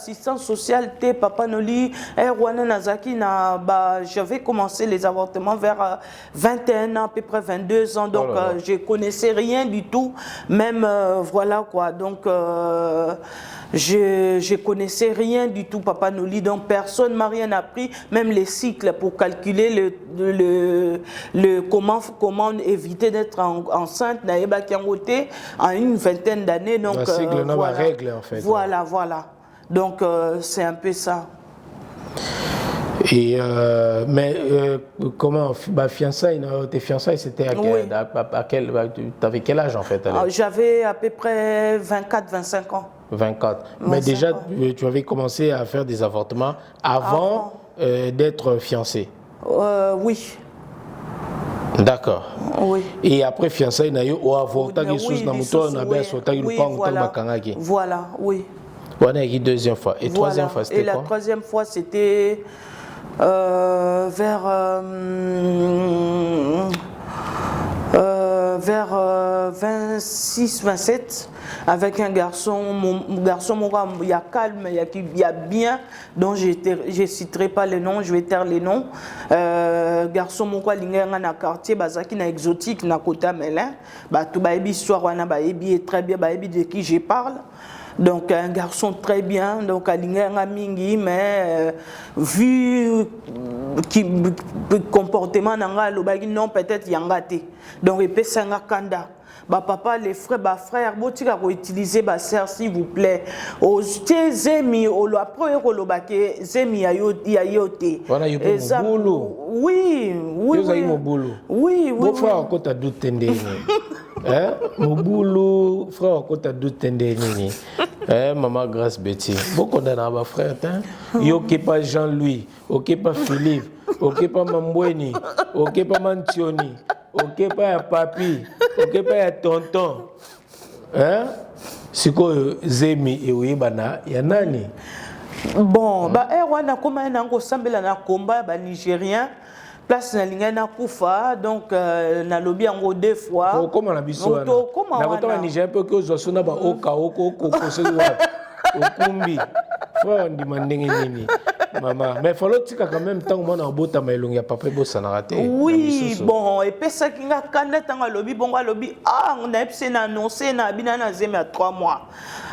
Assistance sociale té papa Noli Rwanda Nazaki na j'avais commencé les avortements vers 21 ans à peu près 22 ans donc je connaissais rien du tout même voilà quoi donc je connaissais rien du tout papa Noli donc personne m'a rien appris même les cycles pour calculer le comment éviter d'être enceinte na yeba kiangote en une vingtaine d'années donc voilà. Règle en fait voilà donc c'est un peu ça. Et mais comment fiançailles, tes fiançailles c'était à quel t'avais quel âge en fait? J'avais à peu près 24-25 ans. 24. Mais déjà tu avais commencé à faire des avortements avant d'être fiancé. Oui. D'accord. Oui. Et après fiançailles na yo o avorta quelque chose na moto na ba sota le pas encore bakangaki. Voilà, oui. Voilà, la deuxième fois. Et troisième fois, c'était quoi? Et la troisième fois, c'était vers 26-27 avec un garçon, mon garçon il y a calme, il y a bien, dont je ne citerai pas les noms, je vais taire les noms. Garçon mon na quartier bazaki na exotique na Kota Melin, tout baebi histoire wana baebi très bien baebi de qui je parle. Donc un garçon très bien, donc à l'ingénieur mingi, mais vu comportement nanga lobagi non peut-être yangate. Donc il peut sanga kanda. Bah papa les frères botika ko utiliser ba sœur s'il vous plaît. Au zemi au lo après ko lobake zemi ya yote. Voilà yo boulot. Oui. Oui. Bon frère ko ta doute ndeni. Hein? Mon boulot, frère, quand t'as douté d'ennemi. Maman Grâce Betty. Beaucoup d'entre frères, yo qui pas Jean-Louis, ok pas Philippe, ok pas Mamboueni, ok pas Mantioni, ok pas Papi, ok pas Tonton. Hein? C'est quoi Zemi et Ouibana, y a nani? Bon, Rwanda comme un ango sambela na combat nigérien. Place na linga na kufa donc na lobby en 2 fois. Comment la biso na na Niger peu que zo sona ba oka oko ko se wa okumbi frère ndi mandenge nini Maman, mais il faut le dire quand même tant que mon beau tamelong ya papa beau ça n'a raté. Oui, bon, et puis ça qui a canné dans le lobby, bon, lobby, ah, on a essayé d'annoncer, na binana zeme à 3 mois.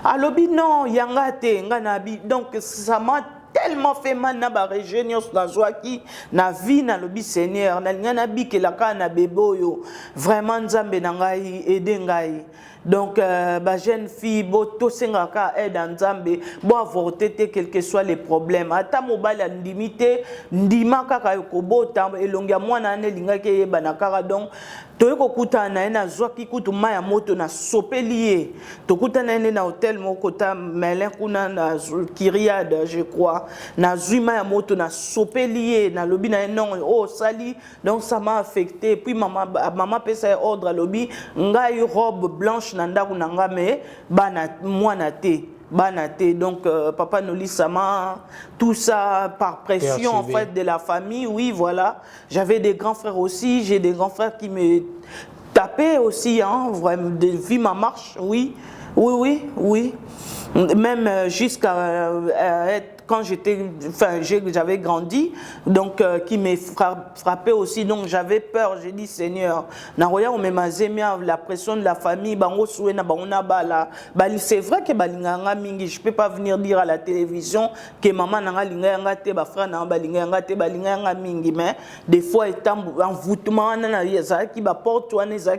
À lobby, non, yangate, nganabi, donc ça m'a tellement fait mal na ba région na joaki na vie na lobby Seigneur na ngana bi ke la kana beboyo vraiment nzambe na ngai aider ngai. Donc, bah, jeune fille, to sengaka aide nzambe, bo avorter quels que soient les problèmes. Ata mobile a limité, ndima kaka yokobo tamba elongia mwana ane lingaki yebanakara donc toyeko kuta na ena zwaki kutu maya moto na sopelier. Tokuta na ene na hôtel moko ta Melin kuna na Kyriade je crois. Na zuma ya moto na sopelier na lobby na non oh sali donc ça m'a affecté puis maman pesa ordre lobby ngai robe blanche nanda kunanga me bana mwana te banate donc papa Noli Sama tout ça par pression en fait de la famille oui voilà j'avais des grands frères aussi j'ai des grands frères qui me tapaient aussi hein vraiment depuis ma marche oui même jusqu'à être quand j'avais grandi, donc qui me frappait aussi, donc j'avais peur, j'ai dit Seigneur, la pression de la famille, c'est vrai que je ne peux pas venir dire à la télévision que maman mais des fois étant envoûtement, qui porte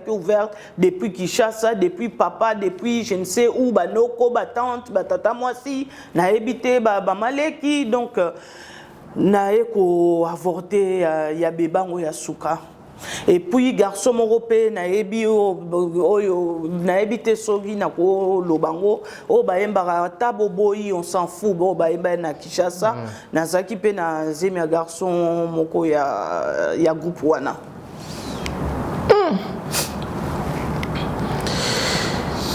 ouverte depuis Kinshasa, depuis papa, depuis je ne sais où, Banoko, tante, tata moi si, na habité, qui donc na eko avorté ya bebango ya suka et puis garçon européen na ebi oyo na ebité sogi na ko lobango o baemba tabo boyi on s'en fout bo baemba na Kinshasa na zaki pe na zemi garçon moko ya groupe wana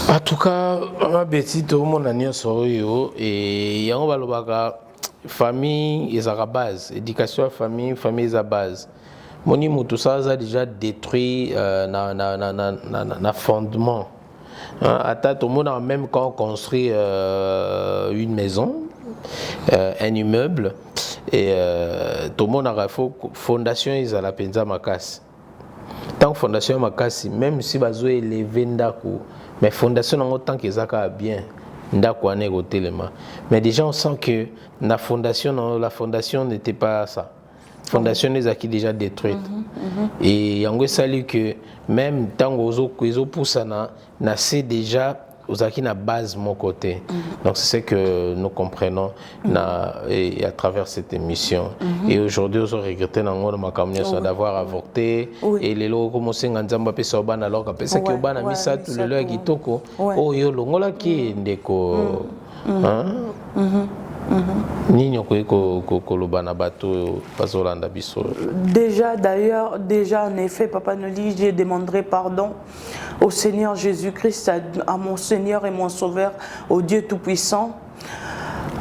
En tout cas, ma petite, tout le monde a nié sur eux et yango balobaka famille est à base, éducation à famille est à base. Moni tout ça a déjà détruit na fondement. Ata tout le monde a même quand construit une maison, un immeuble et tout le monde a fait fondation ils à la penza makasi. Tant que fondation makasi même si bazo élevé ndako mais fondation en autant que ça bien ndako ane gotelema mais déjà on sent que la fondation n'était pas ça fondation les a qui déjà détruite et yango sali que même tant ozo poussana na c'est déjà aux acquis na base mon côté donc c'est ce que nous comprenons et à travers cette émission et aujourd'hui on regrette d'avoir avorté et les lots commencent à nzamba pesa obana alors que pesa ki obana misa tout le lois kitoko oh yo longola ki ndeko Déjà d'ailleurs, en effet, Papa Noli, j'ai demandé pardon au Seigneur Jésus-Christ, à mon Seigneur et mon Sauveur, au Dieu Tout-Puissant.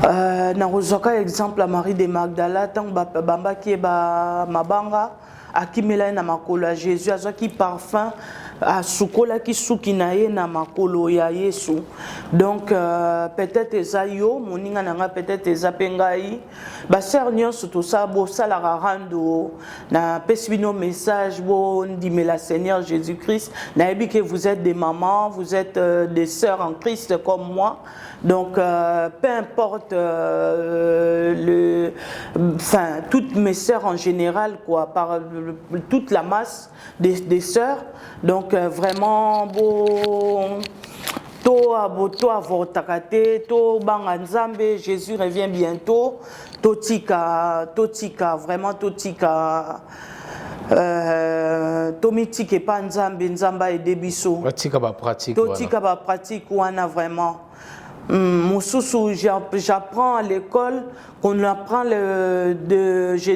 Par exemple, à Marie de Magdala, tant Bamba qui est Mabanga, à qui Mela na makolo à Jésus, à qui parfum. À Sukola qui soukinaye na makolo ya Yesu donc peut-être ezayo moninga nanga peut-être ezapengai ba sœur nyonso tout ça bo sala rando na pesbino message bo ndimela Seigneur Jésus-Christ na ebi que vous êtes des mamans vous êtes des sœurs en Christ comme moi donc peu importe toutes mes sœurs en général quoi par toute la masse des sœurs donc vraiment bon to avortakate to banga nzambe Jésus revient bientôt totika vraiment totika tomitike pa nzambe nzamba et debiso totika ba pratique wana vraiment j'apprends à l'école qu'on apprend je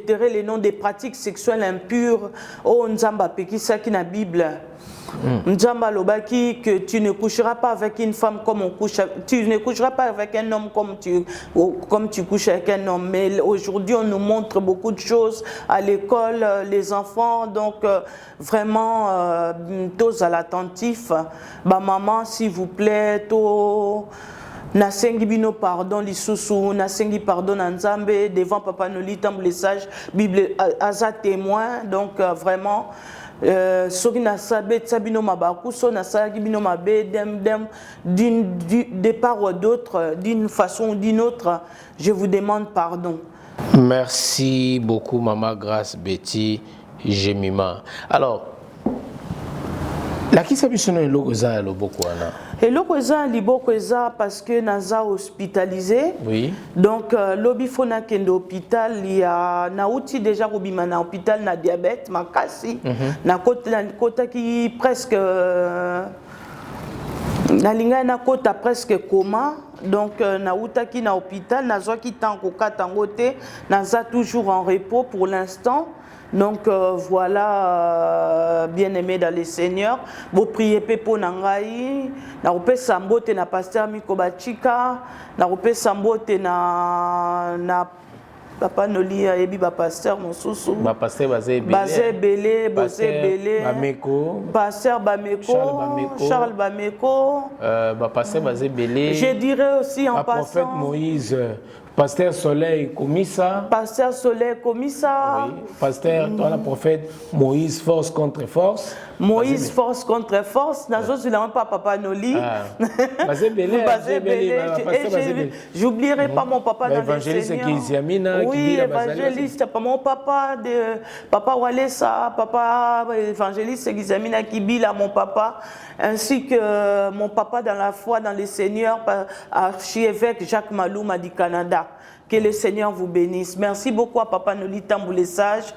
dirais les noms des pratiques sexuelles impures oh nzamba pekisa ki na Bible Nzamba lobaki que tu ne coucheras pas avec une femme comme on couche, tu ne coucheras pas avec un homme comme tu couches avec un homme. Mais aujourd'hui, on nous montre beaucoup de choses à l'école, les enfants, donc vraiment tous à l'attentif. Bah maman, s'il vous plaît, nasengi bino pardon lisusu, nasengi pardon na Nzambe devant Papa Noli Tamboulessage, Bible aza témoin, donc vraiment soki nasabet sabino mabaku so nasaki bino mabe de part ou d'autre, d'une façon ou d'une autre, je vous demande pardon. Merci beaucoup Maman Grâce Betty Jemima. Alors la qui s'habille sur le logo za le beaucoup ana. Et le cousin liboko eza parce que naza hospitalisé. Oui. Donc lobi fona kende hôpital il y a nauti déjà robima na hôpital na diabète makasi na kota qui presque na linga na kota presque coma. Donc nauta ki na hôpital nazo ki tanko katangote naza toujours en repos pour l'instant. Donc voilà, bien-aimés dans les seigneurs, vous priez Pepo Nangai, na rupe sambote na pasteur Mikobachika, na rupe sambote na Papa Noli ebi ba pasteur Monsusu. Ba pasteur Bazé Belé, Bameko. Pasteur Bameko, Charles Bameko. Ba pasteur Bazé Belé. Je dirais aussi en passant. Prophète Moïse. Pasteur Soleil Komissa. Pasteur Soleil Komissa. Oui. Pasteur, toi la prophète Moïse force contre force. Moïse force contre force. Nazo sur la Papa Noli. J'oublierai pas mon papa dans les seigneurs. Oui, évangéliste, pas mon papa de Papa Walesa, papa évangéliste Gizamina Kibila, mon papa, ainsi que mon papa dans la foi dans les seigneurs, archiévêque Jacques Malouma du Canada. Que le Seigneur vous bénisse. Merci beaucoup à Papa Noli Tamboulessage.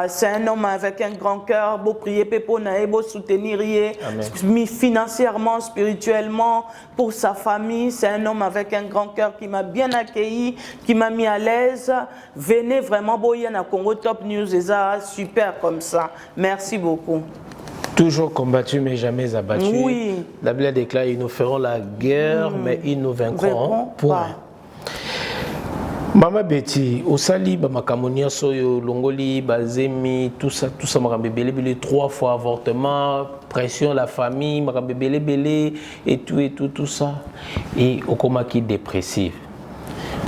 C'est un homme avec un grand cœur. Beau prier, Pepo Nae, beau soutenir financièrement, spirituellement, pour sa famille. C'est un homme avec un grand cœur qui m'a bien accueilli, qui m'a mis à l'aise. Venez vraiment, beau à Congo Top News, et ça, super comme ça. Merci beaucoup. Toujours combattu mais jamais abattu. Oui. La Bible déclare, ils nous feront la guerre, mais ils nous vaincront. Point. Maman Betty, au sali, Makamonia Soyo, Longoli, Bazemi, tout ça, Makambébélé, 3 fois avortement, pression la famille, Makambébélé, et tout ça. Et au coma qui est dépressif.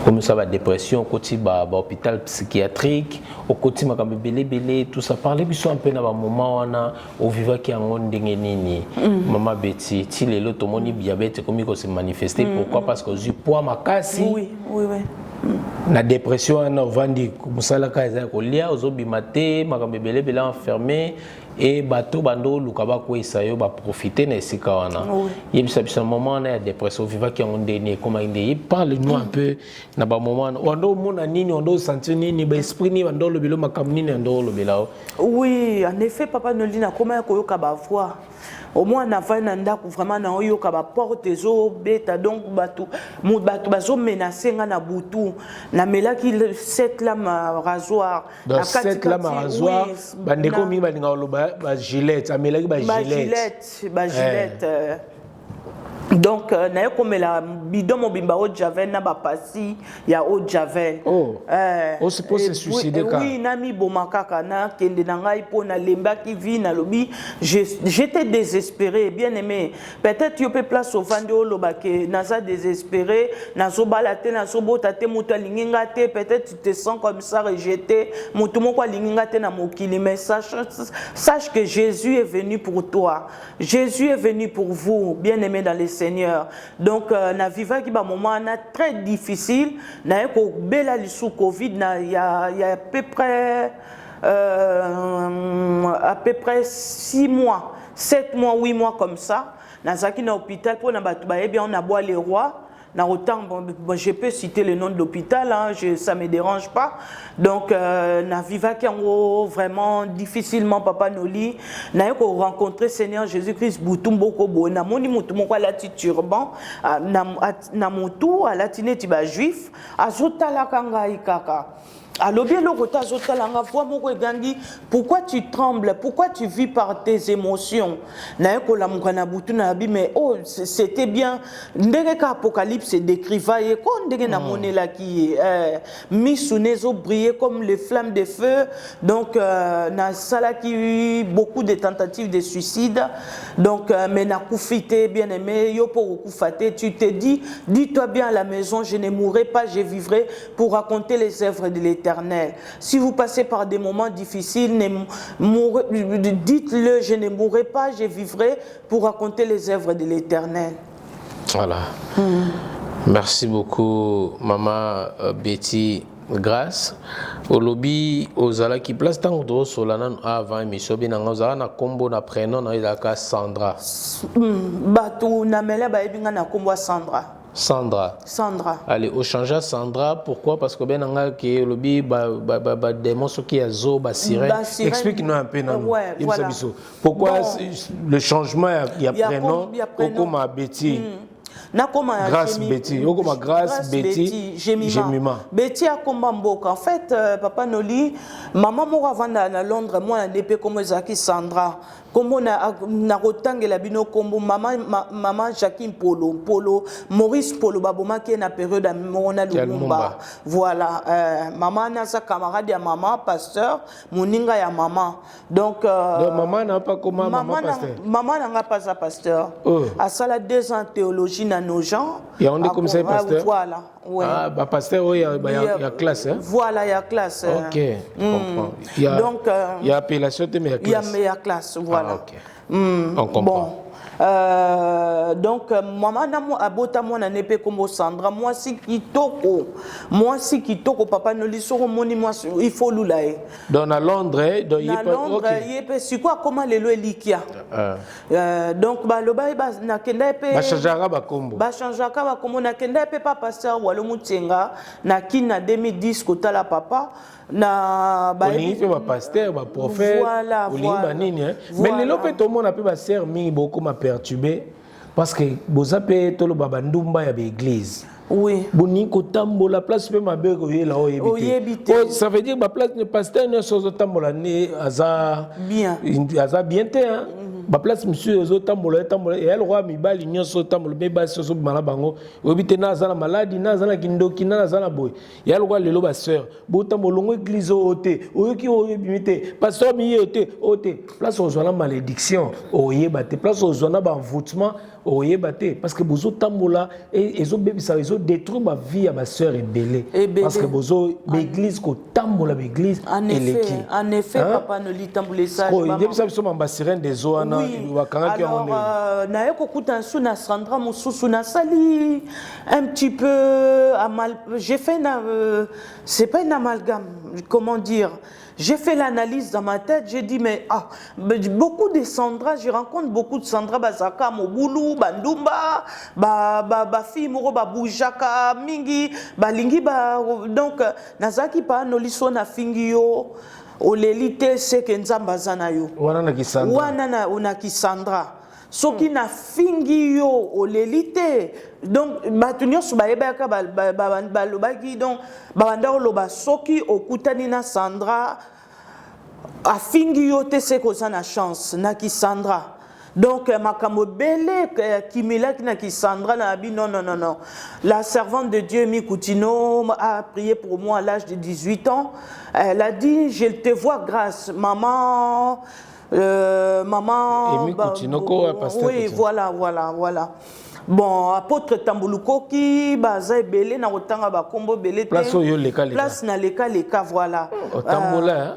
Comme ça, la dépression, au côté de l'hôpital psychiatrique, au côté de tout ça. Parlez un peu dans le moment où on vit qui est en Nini. Maman Betty, si les autres ont diabète, comme il s'est manifesté, pourquoi? Parce que j'ai poids ma casse. Oui. La dépression, on a vendu comme ça la case à colia, aux obimate, makambebele bela enfermé et bateau bando lukaba ko isayo ba profiter na sika wana. Il y a un moment on a dépression viva qui on donné comme il parle-nous un peu na ba moment on do mona nini on do sentir nini ba esprit ni on do le belo makam nini on do le bela. Oui, en effet Papa Noli na comment ko yoka ba voix. Au moins na va na ndako vraiment na yoka ba porte zo beta donc bato bazo menacer nga na butu na melaki cette lame rasoir na cette lame rasoir bandeko mingi balinga loba ba gilette amelaki ba gilette. Donc na comme la bidon mobimba au javel na ba pasi ya au javel. On se pose se suicider quand. Oui, nami bomakaka na kende na ngai po na lemba ki vi na lobi, j'étais désespéré, bien aimé. Peut-être tu peux place au vande au loba ke naza désespéré, nazo balate nazo bota te muto linginga te, peut-être tu te sens comme ça rejeté, muto moko linginga te na mokili, mais sache que Jésus est venu pour toi. Jésus est venu pour vous, bien aimé dans les Seigneur. Donc na viva qui ba moment na très difficile na ko bela sous Covid na il y a à peu près 6 mois, 7 mois, 8 mois comme ça. Na zaki na hôpital pour na batu ba bien on a bois les rois. Autant, je peux citer le nom de l'hôpital, hein, ça ne me dérange pas. Donc, na viva qui vraiment difficilement Papa Noli, na rencontré Seigneur Jésus-Christ boutum boko bo na moni mutu moko la turban na mutu ala tineti ba juif azota la kanga ikaka. Alors bien le retard zotalanga voix mon regangi, pourquoi tu trembles, pourquoi tu vis par tes émotions? Na ko la mukana butu na bi mais oh c'était bien ndenge ka apocalypse décriva et ko ndenge na monela qui misunezo briller comme les flammes de feu. Donc na sala qui beaucoup de tentatives de suicide. Donc mais na koufité bien aimé yo pour koufate tu te dis-toi bien à la maison je ne mourrai pas, je vivrai pour raconter les œuvres de l'Éternel. Si vous passez par des moments difficiles, dites-le, je ne mourrai pas, je vivrai pour raconter les œuvres de l'Éternel. Voilà. Merci beaucoup, Maman Betty Grâce. Au lobby, aux ala qui place tant de solana avant émission, bien en osana na combo na prénom na ilaka Sandra. Batou na mele ba ebinga na combo Sandra. Sandra. Allez, au change Sandra, pourquoi? Parce que ben anga qui lobby des monstres qui a zo ba sirène. Explique-nous un peu non. Ouais, voilà. Pourquoi le changement il y a prénom comme Betty. Grâce Betty, Grâce Betty, Jemima. Betty a combat mboka. En fait, Papa Noli, maman m'a vendu à Londres, moi un épée comme Zaki Sandra. Comme on a retangé la bino comme maman Jacqueline Polo, Maurice Polo, Baboma qui est na période à Mona Lumumba. Voilà, maman n'a sa camarade ya maman pasteur, moninga ya maman. Donc maman n'a pas comment maman pasteur. Maman n'a pas sa pasteur. À ça la 2 ans théologie dans nos gens. Et on est comme ça pasteur. Voilà. Ouais. Ah, bah pasteur, il y a classe. Hein? Voilà, il y a classe. Ok, je comprends. Donc, il y a appellation, mais il y a classe. Il y a classe, voilà. Ah, ok. On comprend. Bon. Donc, maman a bota mon épée comme Sandra. Moi, si kitoko, papa ne lui sort moni moi, il faut l'oulaye. Donc, à Londres, il peut c'est quoi comment les lois likia. Donc, bah le bail na kenda épée. Ba changera ba combo. Ba changera ba combo na kenda épée pas pasteur walo mutenga na kina 2010 kota la papa. Na ba pasteur ba prophète voilà nini hein mais les lopé tout le monde a pu ba sœur mi beaucoup m'a perturbé parce que bozape to lo baba ndumba ya l'église oui boni ko tambola place pe mabe ko yela o yebite ça veut dire ba place ne pasteur ne so tambola ni aza bien te hein ba place monsieur zo tambola et elle roi mi ba lignon so tambola be ba so mala bango obite na za na maladie na za na kindoki na za na boy et elle roi lelo ba sœur bo tambolongo église oté oyoki oyebimite pasteur mi yoté oté place o zo na malédiction oyebate place o zo na ba envoûtement oyebate parce que bozo tambola et ezo bebisa ezo détruire ma vie à ma sœur ébélée parce que bozo l'église ko tambola l'église en effet papa ne lit tamboler ça il dit ça sont ambassadeurs des zoana alors na yoko kutansu na Sandra mususu na sali un petit peu j'ai fait c'est pas une amalgame comment dire. J'ai fait l'analyse dans ma tête, j'ai dit mais beaucoup de Sandra, je rencontre beaucoup de Sandra Bazaka, Moboulou, Bandumba, Bafi, Moro, Baboujaka, Mingi, Balingi, donc Nazaki pa noliso na fingio, olelite sekenza zanayo. Wana Kisandra. Wana una Kisandra. Soki na fingi yo olelite donc batunyo subayebaka balobaki donc babanda oloba soki okutani na Sandra a fingi yo te se koza na chance na Kisandra donc makambo bele kimilaki na Kisandra na bi non la servante de Dieu Mikoutino a prié pour moi à l'âge de 18 ans elle a dit je te vois grâce maman maman oui voilà bon apôtre Tambuluko qui baza belé na otanga ba kombo belé place na leka voilà tambola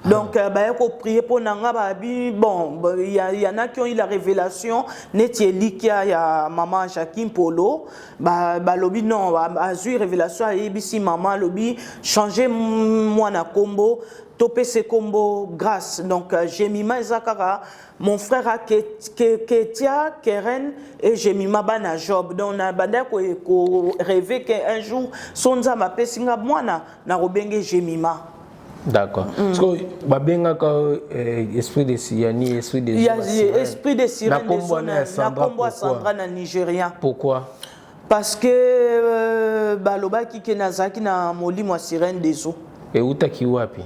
donc ba ko prier pour nanga ba bi bon il y en a qui ont eu la révélation neti likia ya maman Jacqueline Polo ba lobi non a eu révélation ibisi maman lobi changer moi na kombo topé ce combo grâce donc Jemima Zakara mon frère a Ketia Keren et Jemima bana Job donc on a banda ko rêver qu'un jour sonza ma pesinga mwana na robenge Jemima. D'accord. Parce que babenga ka esprit de Siani esprit de esprit de Sirène na combo Sandra na Nigérien. Pourquoi? parce que balobaki ke nazaki na molimo ya sirène des eaux. Et utaki wapi?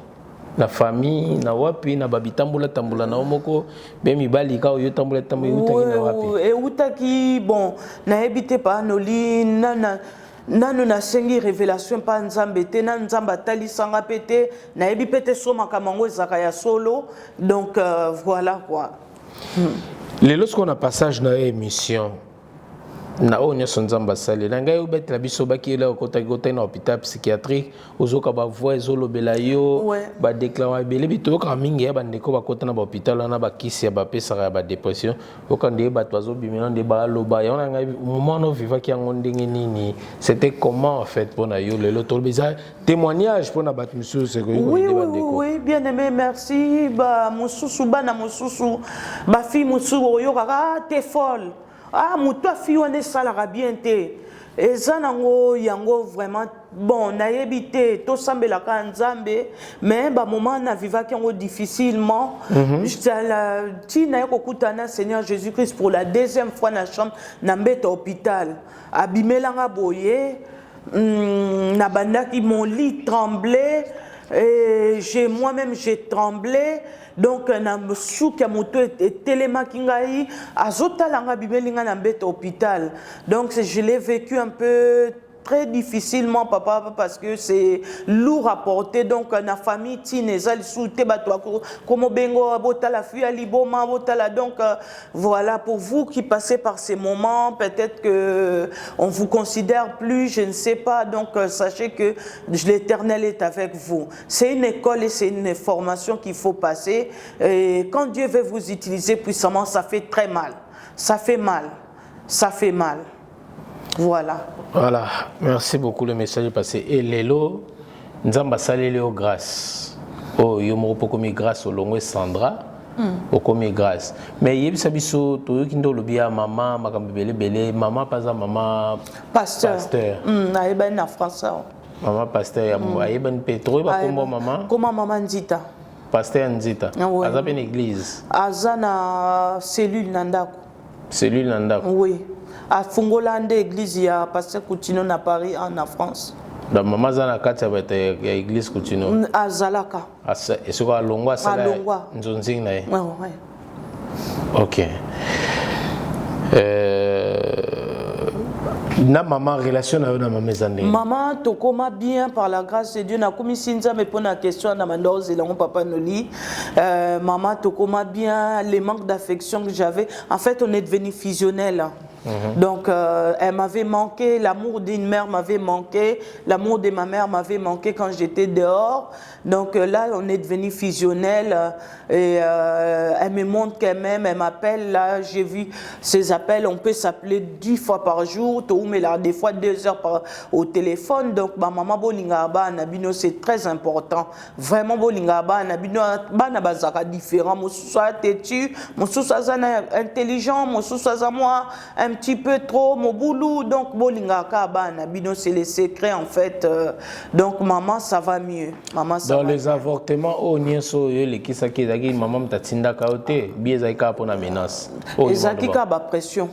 Na famille na wapi na babitambula tambula na omoko be mibali ka oyo tambula tambula utaki na wapi? Et utaki bon na ebité pa noli nanu na sengi révélation pa nzambe te na nzamba tali sanga pété na ebi pété soma kamango ezaka ya solo donc voilà quoi. Lorsqu'on a passage dans émission na onyo sonzamba sale na ngai obetela biso bakila okota na hôpital psychiatrique ozoka ba voix ezolobela yo ba déclarer bele bitoka mingi ya bandeko bakota na ba hôpital na ba kisi ya ba pesa ya ba dépression okande bato bazobimela nde ba loba ya na ngai moment no vivaki yango ndenge nini c'était comment en fait pour na yo lelo to beza témoignage pour na bato monsieur c'est que oui bien aimé merci ba mususu bana mususu ba fille mususu oyo kaka t'es folle. Ah, mutua fi wane salara bien te. Eza nango yango vraiment bon na yebité to sambela ka nzambe mais ba moment na vivaki yango difficilement. Ti na yokutana Seigneur Jésus-Christ pour la deuxième fois na chambre na mbeta hôpital. Abimelanga boye na bandaki mon lit tremblait et moi-même j'ai tremblé. Donc na souka moto telema kingai azota langa bibelinga na mbete hôpital. Donc je l'ai vécu un peu très difficilement papa parce que c'est lourd à porter donc na famille tinezali soute bato comme bengo botala fi aliboma botala donc voilà pour vous qui passez par ces moments peut-être que on vous considère plus je ne sais pas donc sachez que l'Éternel est avec vous. C'est une école et c'est une formation qu'il faut passer et quand Dieu veut vous utiliser puissamment ça fait très mal. Ça fait mal. Voilà. Voilà, merci beaucoup le message est passé. Et Lelo, Nzamba Saleleo grâce. Oh, yomo pokomi grâce au longo Sandra. Pokomi grâce. Mais yebisa biso to yokindo lobia maman makambele bele maman pas maman pasteur. Na eba na français. Maman pasteur ya eba Petro ba kombo maman. Comment maman Nzita? Pasteur Nzita. Aza ben église. Aza na cellule nandako. Cellule nandako. Oui. À Fungolande, église, il y a pasteur Coutinho à Paris, en France. La maman Zana Katia il y a église Coutinho. À Zalaka. Et sur la Longwa, ça là. Nzonzing na. Ouais. Ok. Na maman relation na maman Zane. Maman tokoma bien par la grâce de Dieu na komi sinza me pona question na mandoze la mon papa Noli. Maman tokoma bien les manques d'affection que j'avais. En fait, on est devenu fusionnel. Donc, elle m'avait manqué, l'amour d'une mère m'avait manqué, l'amour de ma mère m'avait manqué quand j'étais dehors. Donc là, on est devenu fusionnel et elle me montre qu'elle m'aime, elle m'appelle. Là, j'ai vu ses appels, on peut s'appeler 10 fois par jour, mais là, des fois 2 heures au téléphone. Donc, ma maman Bolingaba, Nabino, c'est très important. Vraiment, Bolingaba, Nabino, Banabazaka différent. Mon sous-soit têtu, mon sous-soit intelligent, mon sous-soit moi un petit peu trop, mon boulot. Donc, Bolingaka, Nabino, c'est les secrets en fait. Donc, maman, ça va mieux. Maman, ça dans va les avortements, oh, nyenso, les kisaki, dagi, maman, tatinda kaote, biezaka pour la menace. Les akika, ba pression.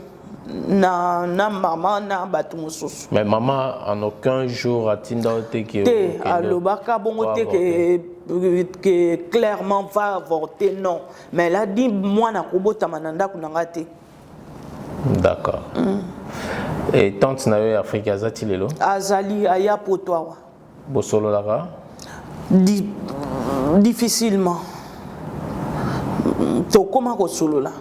Na maman na batumusus. Mais maman en aucun jour a tinda ote qui est alobaka bongo te que clairement va avorter non mais là dit moi na kobota mananda kunanga te. D'accord. Et tante na yo Afrique azati lelo azali aya potwa bosolo lara difficilement to koma ko solo là.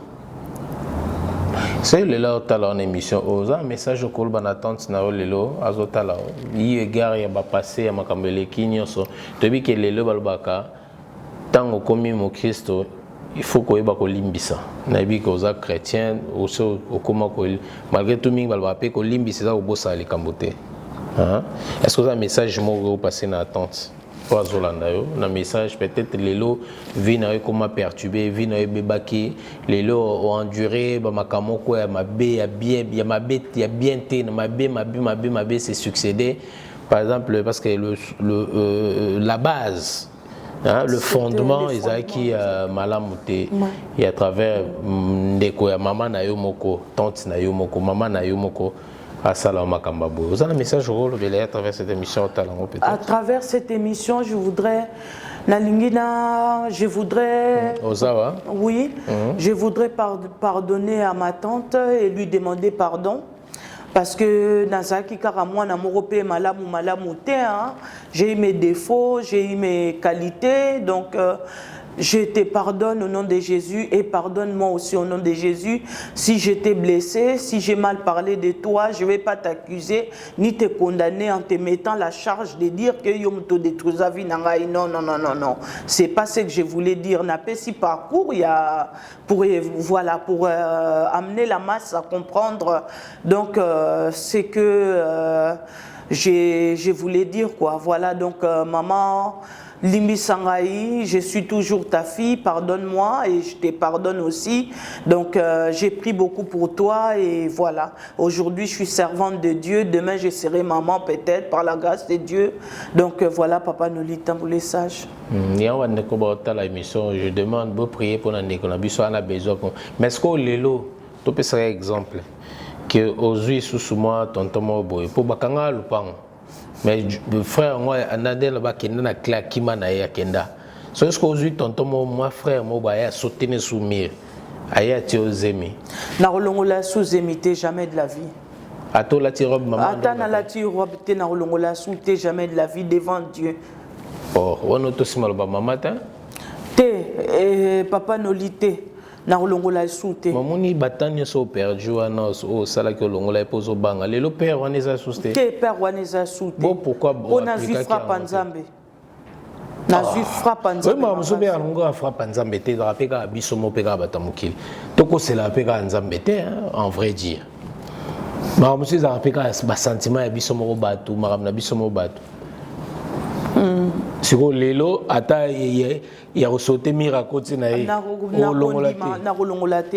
C'est là où en émission aux un message au col banatante na lelo azotala yi gare ya ba passer ya makambele kinyoso to bi ke lelo balbaka tango komi mo Kristo il faut que ba ko limbisa na bi ko za chrétien aussi au comment ko malgré tout mingi balba pe ko limbisa za obosa le kambote hein est-ce que ça message mo passer na attente pour Zolanda yo na message peut-être lelo vie na comment perturber vie na bebaki lelo enduré ba makamoko ya mabe ya bien té na mabe c'est succédé par exemple parce que la base hein, le fondement ezaki malamuté et à travers ndeko ya maman na yo moko tante na yo moko maman na yo moko à Salama Kambabou. Vous avez un message au Belé à travers cette émission Talango peut-être? À travers cette émission, je voudrais Ozawa. Oui, je voudrais pardonner à ma tante et lui demander pardon. Parce que Nazaki Karamouana Morope Malamouté, j'ai eu mes défauts, j'ai eu mes qualités, donc je te pardonne au nom de Jésus et pardonne-moi aussi au nom de Jésus. Si je t'ai blessé, si j'ai mal parlé de toi, je ne vais pas t'accuser ni te condamner en te mettant la charge de dire que yo m'to détruit la vie. Non, non, non, non, non. C'est pas ce que je voulais dire. N'a pas si parcours, il y a pour amener la masse à comprendre. Donc c'est que je voulais dire quoi. Voilà donc maman. Limbi Sangaï, je suis toujours ta fille, pardonne-moi et je te pardonne aussi. Donc j'ai pris beaucoup pour toi et voilà. Aujourd'hui je suis servante de Dieu, demain je serai maman peut-être par la grâce de Dieu. Donc voilà Papa Noli Tamboulé sage. Je demande de prier pour on a besoin. Mais est-ce que l'élo, tu peux faire exemple que aujourd'hui sous moi tonton Moboy pour bakanga lupang. Mais frère, moi, Anadé là-bas, qui n'a pas qui m'a naïa kenda. So est-ce qu'aujourd'hui, tonton, moi, frère, moi, bah, sauté sous mire, aïe, tu os aimé. Na rolongola sous émité jamais de la vie. Ato la tirobe maman. Attends la tirobe, t'es na rolongola sous t'es jamais de la vie devant Dieu. Oh, on a tous mal ba maman ta. T'es Papa Nolité. Na rolongola souté. Maman ni batanye so perdu ana o sala que longola pozo banga. Le père waneza souté. T'es père waneza souté. Bon pourquoi bon na vu frappe Nzambe. Na vu frappe Nzambe. Oui maman so bien longola frappe Nzambe te rapeka bisomo peka batamukili. Toko c'est la peka Nzambe te en vrai dire. Maman so za rapeka ba sentiment ya bisomo batu, maram na bisomo batu. Siko lelo ata ya ressorti miracle na ye.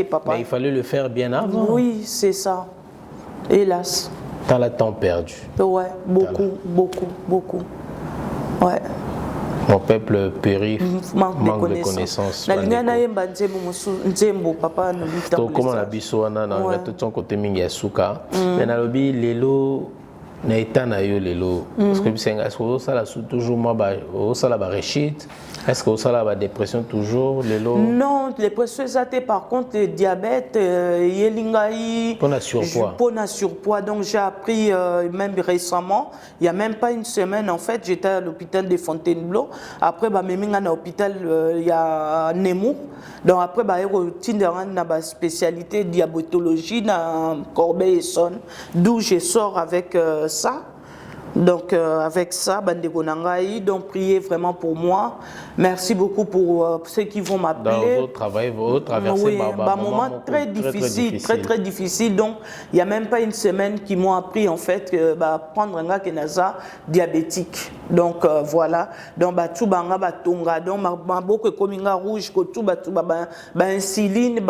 Papa. Mais il fallait le faire bien avant. Oui, c'est ça. Hélas. T'as le temps perdu. Ouais, beaucoup, beaucoup, beaucoup. Ouais. Mon peuple périt, manque de connaissances. Comment la bisoana na tout son côté mingi suka. Mais na lobi lelo na état na yo lelo parce que est-ce que ça la toujours moi ça la réchite est-ce que ça la dépression toujours lelo non les pressions étaient par contre le diabète yelingai pour na surpoids donc j'ai appris même récemment il y a même pas une semaine en fait j'étais à l'hôpital de Fontainebleau après bah meminga na hôpital il y a Nemo donc après bah na ba spécialité diabétologie na Corbeil-Essonnes d'où je sors avec ça. Donc avec ça, Bandego Nangaï, donc priez vraiment pour moi. Merci beaucoup pour ceux qui vont m'appeler. Dans votre travail, vous traversez oui, un moment très difficile, très difficile. Donc il n'y a même pas une semaine qui m'ont appris en fait prendre un gars qui est diabétique. Donc voilà. Donc tout banga batonga, donc ma beaucoup cominga rouge, tout insuline,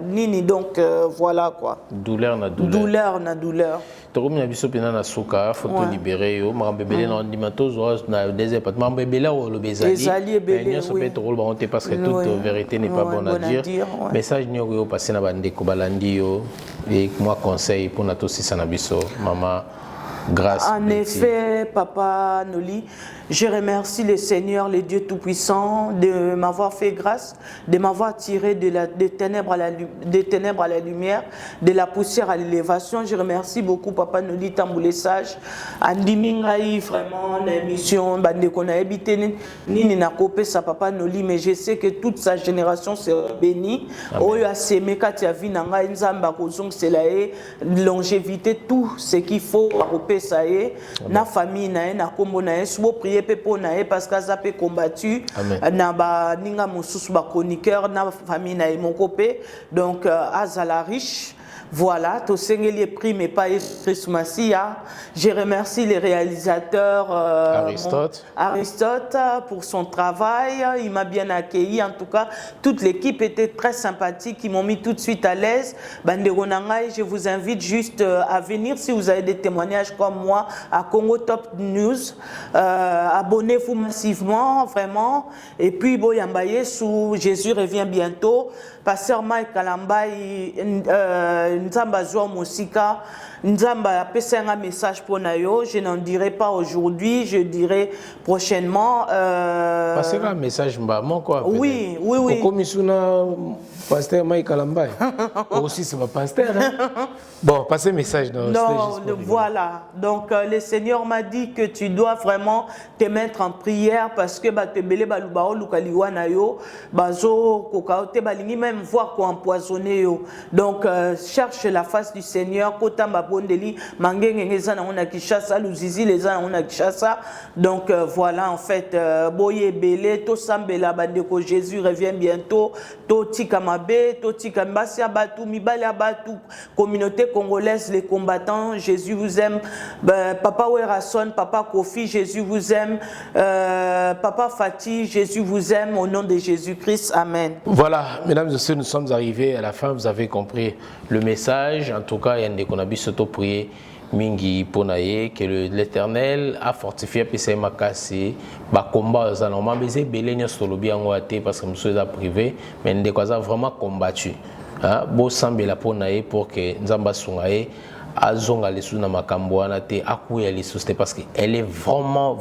nini donc voilà quoi. Douleur na douleur. Douleur na douleur. Torum na biso pena na suka photo libéré yo mambebele na ndimato zo na des départements mambebele o lo bezali mais so peut rôle ba parce que toute vérité n'est pas bonne à dire message ni yo passer na bande ko balandi yo et moi conseil pour na to sisa na biso maman grâce en effet Papa Noli je remercie le Seigneur, le Dieu Tout-Puissant, de m'avoir fait grâce, de m'avoir tiré des ténèbres à la lumière, de la poussière à l'élévation. Je remercie beaucoup Papa Noli Tamboulé Sage, Andimingaï, vraiment, l'émission, qu'on a habité, ni n'a copé sa Papa Noli, mais je sais que toute sa génération sera bénie. Oyo a semé Katia Vinanga, Nzamba Kozong Selae, longévité, tout ce qu'il faut, copé ça y est, na famille, na kombo na est, prier parce que ça peut combattu na ba ninga mususu ba chroniqueur na famille na imokopé donc azala riche. Voilà, tout les prix mais pas Christmasia. Je remercie les réalisateurs Aristote pour son travail. Il m'a bien accueilli. En tout cas, toute l'équipe était très sympathique. Ils m'ont mis tout de suite à l'aise. Bandego Nangaï, je vous invite juste à venir si vous avez des témoignages comme moi à Congo Top News. Abonnez-vous massivement, vraiment. Et puis, Boyambaye, sous Jésus revient bientôt. Pasteur Mike Kalamba, Nzamba Zoa Mosika, Nzamba apesa un message pour Nayo. Je n'en dirai pas aujourd'hui, je dirai prochainement. Parce que un message, mon quoi. Oui, oui, oui. Comme Misuna, pasteur Mike Kalambay. Aussi, c'est ma pasteur. Hein? Bon, passez message dans non, voilà. Donc, le Seigneur m'a dit que tu dois vraiment te mettre en prière parce que Batebele Balubao Lukaliwa Nayo, Bazo Kokaote Balingi, même voir quoi empoisonner. Donc, cherche la face du Seigneur. Kotamba Bondeli, Mangenge Nezana on a Kishasa, Luzizi les uns on a Kishasa. Donc, voilà, en fait, Boye Bele, Tosambela Bandeko, Jésus revient bientôt. Toti Kamabe, Toti Kambasi Abatu, Mibale Abatu, communauté congolaise, les combattants, Jésus vous aime. Papa Werason, Papa Kofi, Jésus vous aime. Papa Fatih, Jésus vous aime. Au nom de Jésus-Christ, Amen. Voilà, mesdames et messieurs, nous sommes arrivés à la fin. Vous avez compris le message. En tout cas, il y a des qu'on a pu s'auto-prier. Mingi Ponaye, que l'Éternel a fortifié PCM Makasi, combat aux Allemands, mais c'est Bélénia Stolobi en Ouate parce que nous sommes privés, mais nous avons vraiment combattu. Bon, semble la Ponaye pour que Nzamba Sungaye azonga lesu na makambo wana te akuya lesu c'était parce qu'elle est vraiment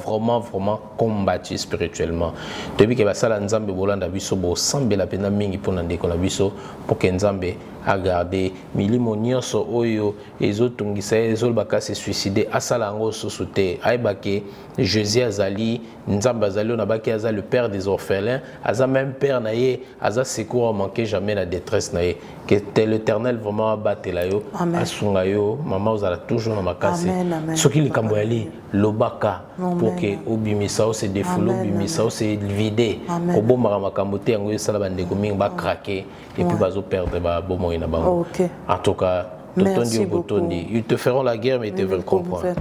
combattue spirituellement depuis que basala nzambe bolanda biso bo sambela pena mingi pona ndeko na biso pour que nzambe a gardé milimo nyonso oyo ezotungisa ezolbaka se suicider asala ngo soso te aibake Jésus azali nzambe azali na baki aza le père des orphelins aza même père na ye aza secours manquer jamais la détresse na ye que l'Éternel vraiment abatela yo asunga yo maman vous allez toujours dans ma casse ce qui les camboyali lobaka pour que obimisa o se défoule obimisa o se vider au bon maramakambote yango sala bande kominga ba craquer et puis bazo perdre ba bomo ina bango en tout cas merci beaucoup. Ils te feront la guerre mais ils te veulent comprendre.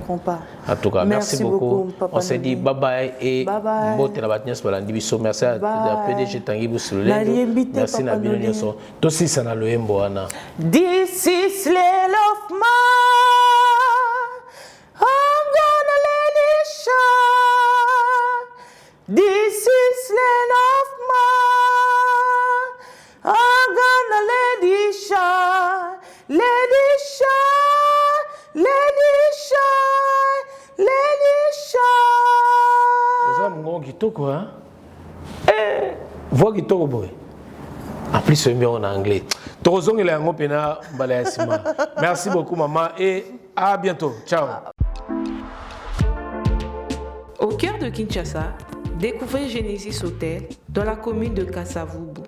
En tout cas, merci beaucoup. On s'est dit bye bye et bote la batnias balandi biso. Merci à PDG Tanguy Boussoulendo. Merci na bino nyoso. To si sana lo embo ana. This is little of mine. I'm gonna let it shine. This is little of mine. I'm gonna let it shine. Let it shine, let it shine, let it shine. Ça mon kitoko hein? Voix kitoko boy. En plus c'est mieux en anglais. Torozong il est en opéna balayasima. Merci beaucoup maman et à bientôt. Ciao. Au cœur de Kinshasa, découvrez Genesis Hotel dans la commune de Kasavubu.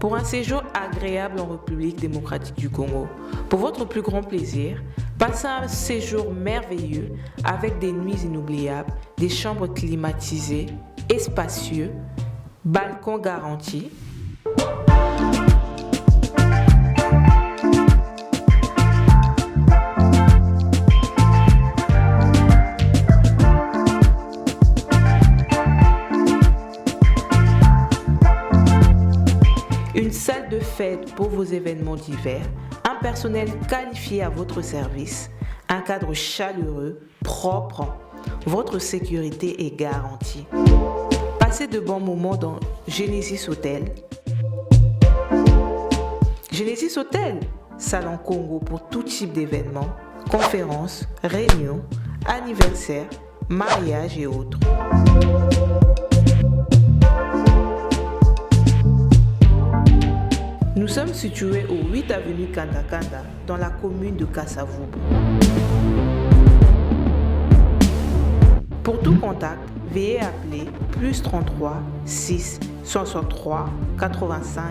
Pour un séjour agréable en République démocratique du Congo, pour votre plus grand plaisir, passez un séjour merveilleux avec des nuits inoubliables, des chambres climatisées et spacieux, balcons garantis. Une salle de fête pour vos événements divers, un personnel qualifié à votre service, un cadre chaleureux, propre, votre sécurité est garantie. Passez de bons moments dans Genesis Hotel. Genesis Hotel, salon Congo pour tout type d'événements, conférences, réunions, anniversaires, mariages et autres. Nous sommes situés au 8 avenue Kanda-Kanda, dans la commune de Kasavubu. Pour tout contact, veuillez appeler +33 6 63 85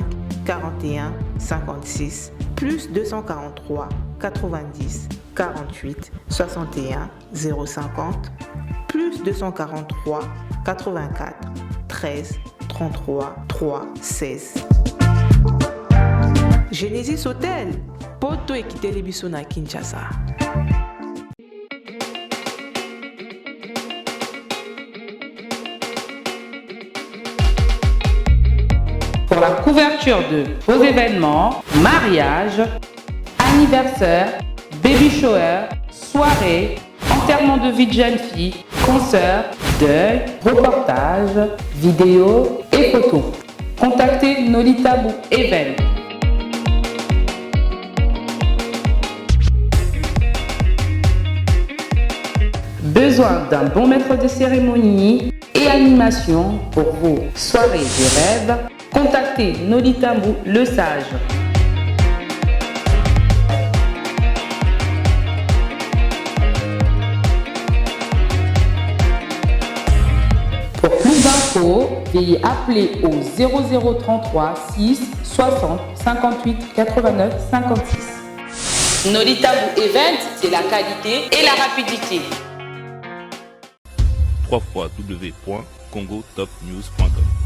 41 56 +243 90 48 61 050 +243 84 13 33 3 16. Genesis Hotel, poto ekiteli biso na Kinshasa. Pour la couverture de vos événements, mariage, anniversaire, baby shower, soirée, enterrement de vie de jeune fille, concert, deuil, reportage, vidéo et photos. contactez Nolitabu Event. Besoin d'un bon maître de cérémonie et animation pour vos soirées de rêve? Contactez Nolitabu le Sage. Pour plus d'infos, veuillez appeler au 0033 6 60 58 89 56. Nolitabu Event, c'est la qualité et la rapidité. www.congotopnews.com